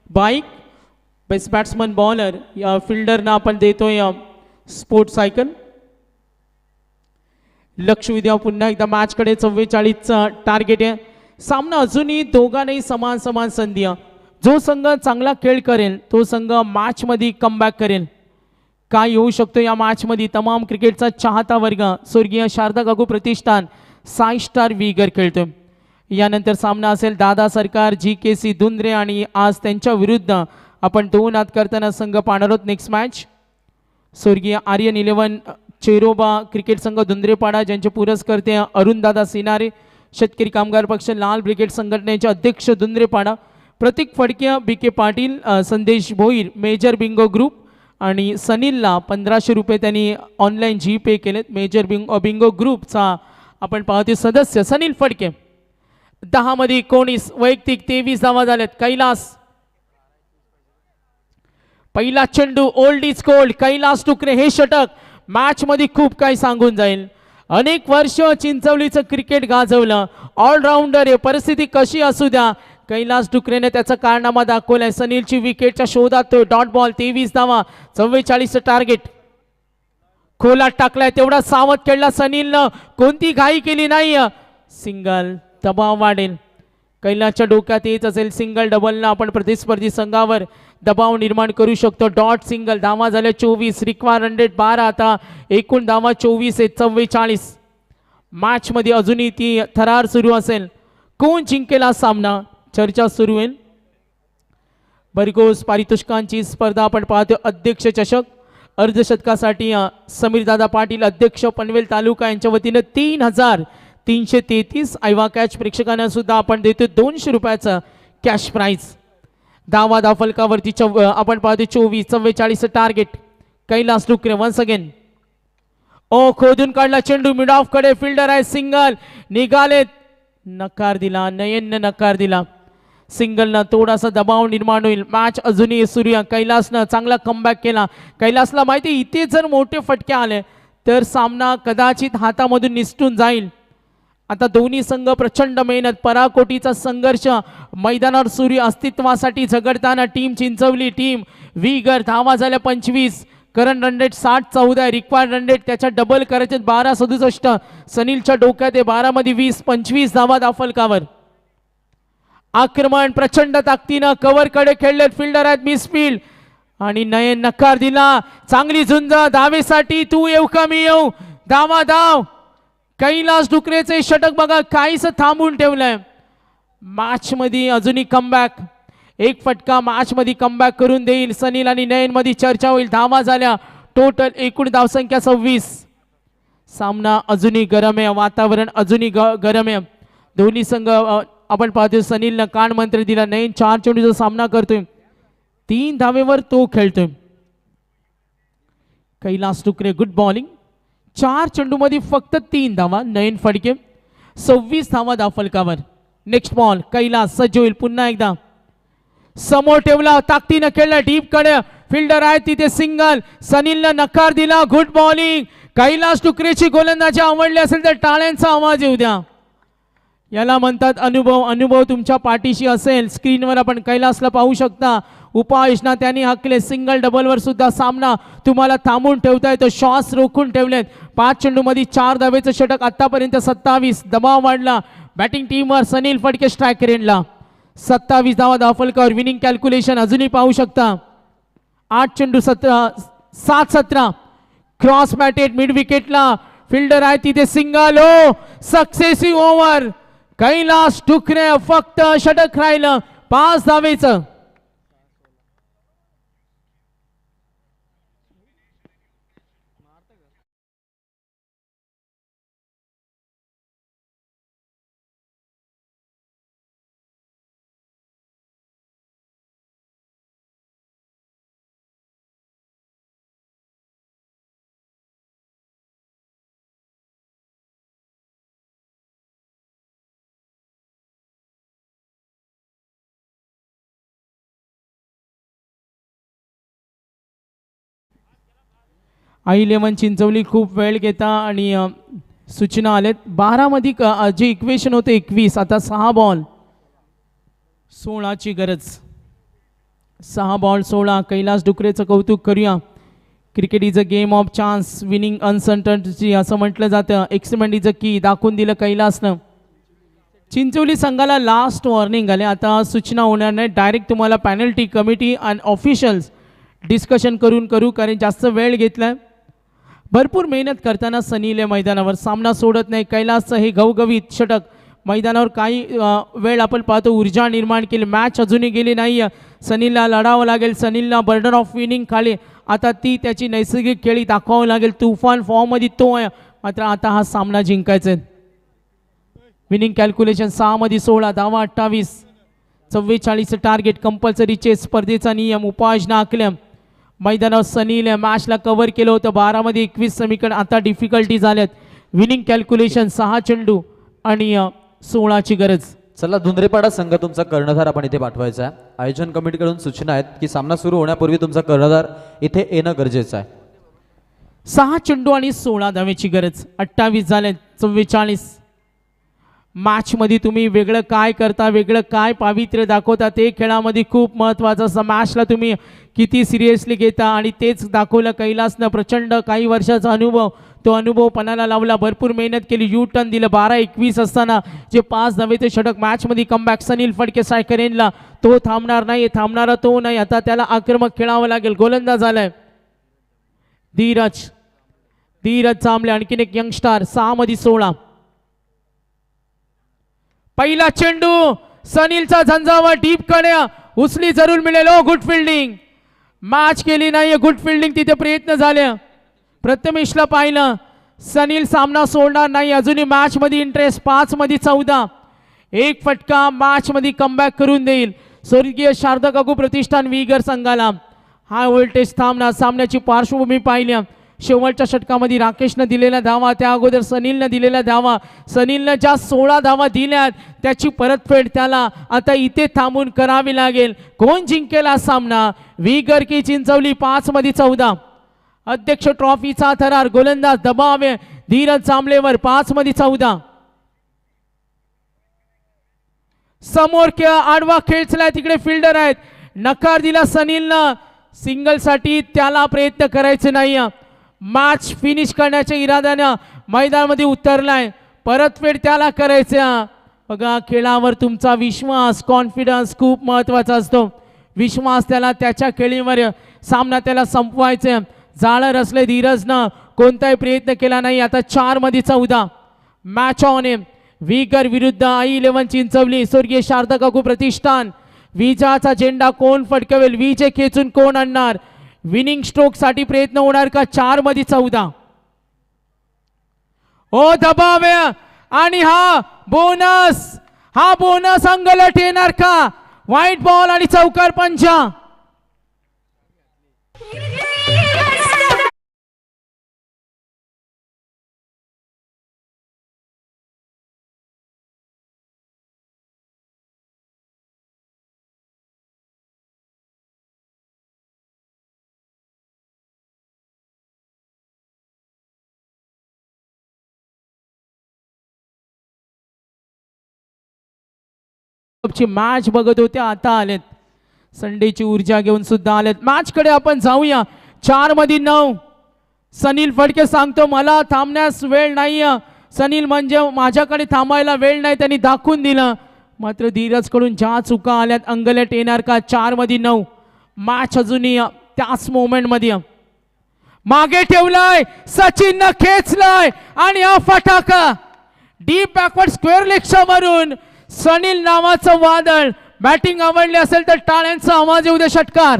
बाईक. बेस्ट बॅट्समन बॉलर या फिल्डरना आपण देतोय स्पोर्ट सायकल. लक्ष विद्या पुन्हा एकदा मॅचकडे. 44चं टार्गेट आहे. सामना अजूनही दोघांनाही समान समान संधी. जो संघ चांगला खेळ करेल तो संघ मॅचमध्ये कमबॅक करेल. काय येऊ शकतो या मॅचमध्ये तमाम क्रिकेटचा चाहता वर्ग स्वर्गीय शारदा काकू प्रतिष्ठान साई स्टार विगर खेळतोय. यानंतर सामना असेल दादा सरकार GKC दुंद्रे आणि आज त्यांच्या विरुद्ध आपण 2 हात करताना संघ पाहणार आहोत. नेक्स्ट मॅच स्वर्गीय आर्यन 11 चेरोबा क्रिकेट संघ दुंद्रेपाडा ज्यांचे पुरस्कर्ते अरुणदादा सिनारे शेतकरी कामगार पक्ष लाल ब्रिगेड संघटनेचे अध्यक्ष दुंद्रेपाडा प्रतीक फडके, बी के पाटील, संदेश भोईर, मेजर बिंगो ग्रुप आणि सनीलला 1500 रुपये त्यांनी ऑनलाईन जी पे केलेत. मेजर बिंगो ग्रुपचा आपण पाहतो सदस्य सनील फडके. 10 मध्ये 19, वैयक्तिक 23 धावा झाल्यात. कैलास पहिला चेंडू, ओल्ड इज गोल्ड. कैलास टुकरे हे षटक मॅच मध्ये खूप काही सांगून जाईल. अनेक वर्ष चिंचवलीचं क्रिकेट गाजवलं. ऑलराऊंडर आहे, परिस्थिती कशी असू द्या कैलास टुकरेने त्याचा कारनामा दाखवलाय. सनीलची विकेटच्या शोधात तो. डॉट बॉल, 23 धावा, 44 टार्गेट. खोलात टाकलाय, तेवढा सावध खेळला सनीलनं, कोणती घाई केली नाही. सिंगल, दबाव वाढेल. कैलासच्या डोक्यात येत असेल सिंगल डबलनं आपण प्रतिस्पर्धी संघावर दबाव निर्माण करू शकतो. डॉट सिंगल, धावा झाल्या 24, रिक्वायर 112. आता एकूण धावा 24 आहेत, 44. मॅच मध्ये अजूनही ती थरार सुरू असेल. कोण जिंकेल हा सामना, चर्चा सुरू होईल. भरघोस पारितोषिकांची स्पर्धा आपण पाहतो. अध्यक्ष चषक अर्धशतकासाठी समीरदादा पाटील, अध्यक्ष पनवेल तालुका यांच्या वतीनं 3333. आयवा कॅच प्रेक्षकांना सुद्धा आपण देतो 200 रुपयाचं कॅश प्राइज. धावा धाफलकावरती आपण पाहतो 24, 44 target. Kailas Tukre once again. ओ खोदून काढला चेंडू, मिड ऑफ कडे, फिल्डर आहे, सिंगल निघालेत. नकार दिला, नयनने नकार दिला. सिंगलनं थोडासा दबाव निर्माण होईल. मॅच अजूनही सुरू आहे. कैलासनं चांगला कमबॅक केला. कैलासला माहिती इथे जर मोठे फटके आले तर सामना कदाचित हातामधून निसटून जाईल. आता दोन्ही संघ प्रचंड मेहनत, पराकोटीचा संघर्ष मैदानावर सुरू, अस्तित्वासाठी झगडताना टीम चिंचवली, टीम विगर. धावा झाल्या 25, current run rate 60-14, required run rate त्याच्या डबल करायचे 12-67. सनीलच्या डोक्यात आहे, 12 मध्ये 20, 25 धावा दाफलकावर. आक्रमण प्रचंड ताकदीनं कव्हर कडे खेळले, फिल्डर आहेत, मिसफील्ड आणि नयन नकार दिला. चांगली झुंज धावेसाठी, तू येऊ का मी येऊ, धावा धाव. कैलास टुकरेचे षटक बघा काहीच थांबून ठेवलंय. मॅच मध्ये अजूनही कमबॅक, एक फटका मॅच मध्ये कमबॅक करून देईल. सनील आणि नयन मध्ये चर्चा होईल. धावा झाल्या टोटल, एकूण धावसंख्या 26. सामना अजूनही गरम आहे, वातावरण अजूनही गरम आहे. दोन्ही संघ आपण पाहतोय सनीलनं कान मंत्र दिला. नयन 4 चेंडूचा सामना करतोय, 3 धावेवर तो खेळतोय. कैलास टुकरे गुड बॉलिंग, 4 चेंडू मध्ये फक्त 3 धावा. नयन फडके 26 धावा दाफलकावर. नेक्स्ट बॉल, कैलास सज्ज होईल पुन्हा एकदा. समोर ठेवला, ताकदीनं खेळला, डीप कडे, फिल्डर आहे तिथे, सिंगल. सनीलनं नकार दिला. Good bowling. कैलास टुकरेची गोलंदाजी आवडली असेल तर टाळ्यांचा आवाज येऊ द्या. याला म्हणतात अनुभव. अनुभव तुमच्या पाठीशी असेल. स्क्रीनवर आपण कैलासला पाहू शकता. उपाययोजना त्यांनी हाकले. सिंगल डबलवर सुद्धा सामना तुम्हाला थांबून ठेवता येतो. शॉट्स रोखून ठेवलेत. 5 चेंडूमध्ये 4 धावेचं षटक आतापर्यंत 27. दबाव वाढला बॅटिंग टीमवर. सनील फडके स्ट्राईक रेंजला. 27 धावा दाफलकावर. विनिंग कॅल्क्युलेशन अजूनही पाहू शकता. 8 चेंडू 7-17. क्रॉस बॅटेड मिड विकेटला, फिल्डर आहे तिथे, सिंगल. ओ सक्सेसिव्ह ओव्हर. कैलास टुकरे फक्त षटक राहिलं 5 धावेचं. I11 चिंचवली खूप वेळ घेता आणि सूचना आलेत. 12 मध्ये जे इक्वेशन होते 21, आता 6 बॉल 16ची गरज. 6 बॉल 16. कैलास डुकरेचं कौतुक करूया. Cricket is a game of chance, winning uncertainty असं म्हटलं जातं. एक्सपेरिमेंट इज अ की दाखवून दिलं कैलासनं. चिंचवली संघाला लास्ट वॉर्निंग आले. आता सूचना होणार नाही, डायरेक्ट तुम्हाला पॅनल्टी कमिटी आणि ऑफिशियल्स डिस्कशन करू, कारण जास्त वेळ घेतलाय. भरपूर मेहनत करताना सनील मैदानावर सामना सोडत नाही. कैलासचं हे घवघवीत षटक मैदानावर काही वेळ आपण पाहतो ऊर्जा निर्माण केली. मॅच अजूनही गेली नाही. सनीलला लढावं लागेल. सनीलला बर्डन ऑफ विनिंग खाली आता ती त्याची नैसर्गिक खेळी दाखवावं लागेल. तुफान फॉर्ममध्ये तो आहे, मात्र आता हा सामना जिंकायचा आहे. विनिंग कॅल्क्युलेशन 6 मध्ये 16 धावा 28. 44 टार्गेट कंपल्सरी चेस स्पर्धेचा नियम उपाययोजना आखल्या. मैदानावर सनील मॅचला कव्हर केलं होतं. 12 मध्ये 21 समीकरण. आता डिफिकल्टी झाल्यात. विनिंग कॅल्क्युलेशन 6 चेंडू आणि 16ची गरज. चला धुंद्रेपाडा संघ तुमचा कर्णधार आपण इथे पाठवायचा आहे. आयोजन कमिटीकडून सूचना आहेत की सामना सुरू होण्यापूर्वी तुमचा कर्णधार इथे येणं गरजेचं आहे. 6 चेंडू आणि 16 धावेची गरज. 28 झाले. 44. मॅच मध्ये तुम्ही वेगळं काय करता, वेगळं काय पावित्र्य दाखवता ते खेळामध्ये खूप महत्त्वाचं असतं. मॅचला तुम्ही किती सिरियसली घेता आणि तेच दाखवलं कैलासनं. प्रचंड काही वर्षाचा अनुभव, तो अनुभव पणाला लावला. भरपूर मेहनत केली. यू टर्न दिलं. 12-21 असताना जे 5 धावेचे षटक मॅचमध्ये कमबॅक. सनील फडके स्ट्रायकर येणला. तो थांबणार नाही, थांबणारा तो नाही. आता त्याला आक्रमक खेळावं लागेल. गोलंदाज झालाय धीरज चांबले. आणखीन एक यंगस्टार. 6 मध्ये 16. पहिला चेंडू सनीलचा झंझावात डीप कडे उचली जरूर मिळेल. ओ गुड फिल्डिंग. मॅच केली नाही, गुड फिल्डिंग तिथे प्रयत्न झाले. प्रथमेशला पाहिलं. सनील सामना सोडणार नाही. अजूनही मॅच मध्ये इंटरेस्ट. 5 मध्ये 14. एक फटका मॅच मध्ये कमबॅक करून देईल स्वर्गीय शारदा काकू प्रतिष्ठान विगर संघाला. हाय व्होल्टेज थांबणार. सामन्याची पार्श्वभूमी पाहिली. शेवटच्या षटकामध्ये राकेशनं दिलेल्या धावा, त्या अगोदर सनीलनं दिलेल्या धावा. सनीलनं ज्या 16 धावा दिल्यात त्याची परतफेड त्याला आता इथे थांबून करावी लागेल. कोण जिंकेल हा सामना? विगर की चिंचवली. 5 मध्ये 14. अध्यक्ष ट्रॉफीचा थरार. गोलंदाज दबाव आहे धीरज चांबलेवर. 5 मध्ये 14. समोर आडवा खेळचलाय. तिकडे फिल्डर आहेत. नकार दिला सनीलनं. सिंगल साठी त्याला प्रयत्न करायचे नाही. मॅच फिनिश करण्याच्या इराद्यानं मैदानामध्ये उतरलाय. परतफेड त्याला करायचं. बघा खेळावर तुमचा विश्वास, कॉन्फिडन्स खूप महत्वाचा असतो. विश्वास त्याला त्याच्या खेळीवर. सामना त्याला संपवायचं. जाळं रचले धीरजनं. कोणताही प्रयत्न केला नाही. आता 4 मध्ये 14. मॅच ऑन आहे. विगर विरुद्ध I11 चिंचवली. स्वर्गीय शारदा काकू प्रतिष्ठान. विजयाचा झेंडा कोण फडकवेल? विजय खेचून कोण आणणार? विनिंग स्ट्रोक साठी प्रयत्न होणार का? 4 मध्ये 14. ओ दबाव आहे आणि हा बोनस अंगलट येणार का? व्हाईट बॉल आणि चौकार पंचा. मॅच बघत होते, आता आलेत. संडेची ऊर्जा घेऊन सुद्धा आलेत. मॅच कडे आपण जाऊया. 4 मध्ये 9. सनील फडके सांगतो मला थांबण्यास वेळ नाही. सनील म्हणजे माझ्याकडे थांबायला वेळ नाही, त्यांनी दाखवून दिलं. मात्र धीरज कडून ज्या चुका आल्यात अंगलट येणार का? 4 मध्ये 9. मॅच अजूनही त्याच मोमेंट मध्ये. मागे ठेवलाय सचिननं, खेचलाय आणि हा फटाका डीप बॅकवर्ड स्क्वेअर लेगच्या वरून. सनील नावाचं वादळ. बॅटिंग आवडली असेल तर टाळ्यांचा आवाज येऊ दे. षटकार.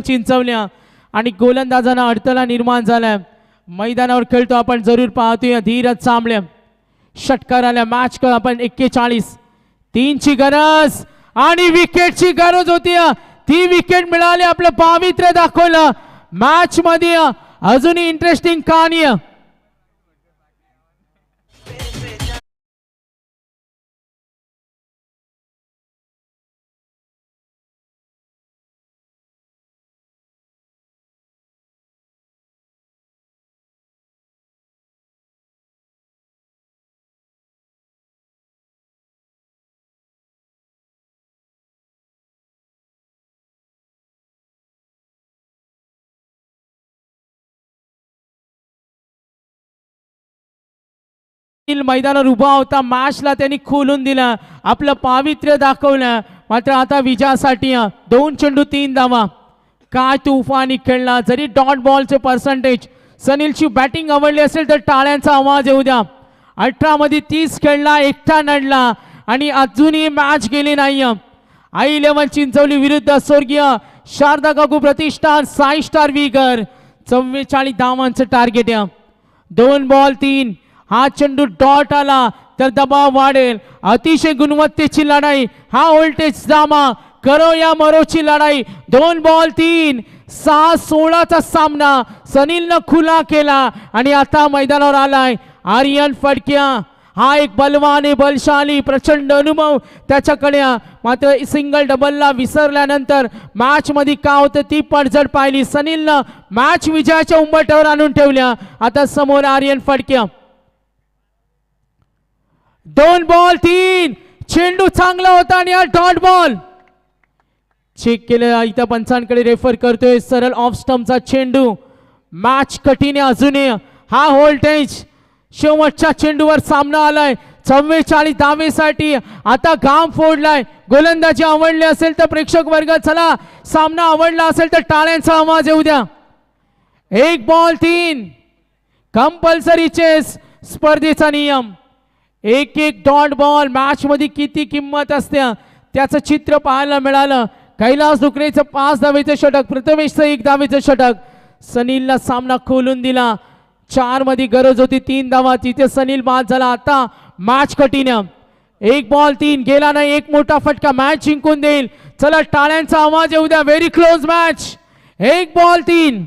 चिंचवल्या आणि गोलंदाजांना अडथळा निर्माण झालाय. मैदानावर खेळतो आपण जरूर पाहतोय धीरज चांबले. षटकार आल्या. मॅच क आपण 41. 3 ची गरज आणि विकेटची गरज होती. ती विकेट मिळाली. आपलं पावित्र्य दाखवलं मॅच मध्ये. अजूनही इंटरेस्टिंग कहाणी. मैदानावर उभा होता. मॅचला त्यांनी खोलून दिला, आपलं पावित्र्य दाखवलं. मात्र आता विजयासाठी 2 चेंडू 3 धावा. काय तुफानी खेळला. जरी डॉट बॉलचे पर्सेंटेज सनीलची बॅटिंग आवडली असेल तर टाळ्यांचा आवाज येऊ द्या. 18 मध्ये 30 खेळला, एकटा नडला आणि अजूनही मॅच गेली नाही. आई 11 चिंचवली विरुद्ध स्वर्गीय शारदा काकू प्रतिष्ठान साई स्टार विगर 44 धावांचं टार्गेट आहे. 2 बॉल 3. हा चेंडू डॉट आला तर दबाव वाढेल. अतिशय गुणवत्तेची लढाई, हा व्होल्टेज जामा, करो या मरोची लढाई. 2 बॉल 3. 6-16चा सामना सनीलनं खुला केला आणि आता मैदानावर आलाय आर्यन फडक्या. हा एक बलवान, बलशाली, प्रचंड अनुभव त्याच्याकडे. मात्र सिंगल डबलला विसरल्यानंतर मॅच मध्ये काय होतं ती पडझड पाहिली. सनीलनं मॅच विजयाच्या उंबरठ्यावर आणून ठेवल्या. आता समोर आर्यन फडक्या. 2 बॉल 3. चेंडू चांगला होता आणि हा डॉट बॉल चेक केलं. इथं पंचांकडे रेफर करतोय. सरळ ऑफ स्टंपचा चेंडू. मॅच कठीण आहे अजूनही. हा व्होल्टेज शेवटच्या चेंडूवर सामना आलाय. 44 धावेसाठी आता घाम फोडलाय. गोलंदाजी आवडली असेल तर प्रेक्षक वर्ग चला, सामना आवडला असेल तर टाळ्यांचा आवाज येऊ द्या. 1 बॉल 3. कंपल्सरी चेस स्पर्धेचा नियम. एक डॉट बॉल मॅच मध्ये किती किंमत असते त्याचं चित्र पाहायला मिळालं. कैलास डुकरेचं 5 धावेचं षटक, प्रथमेशचं 1 धावेचं षटक. सनीलला सामना खोलून दिला. 4 मध्ये गरज होती 3 धावा, तिथे सनील बाद झाला. आता मॅच कठीण. 1 बॉल 3 गेला नाही. एक मोठा फटका मॅच जिंकून देईल. चला टाळ्यांचा आवाज येऊ द्या. Very close match. 1 बॉल 3.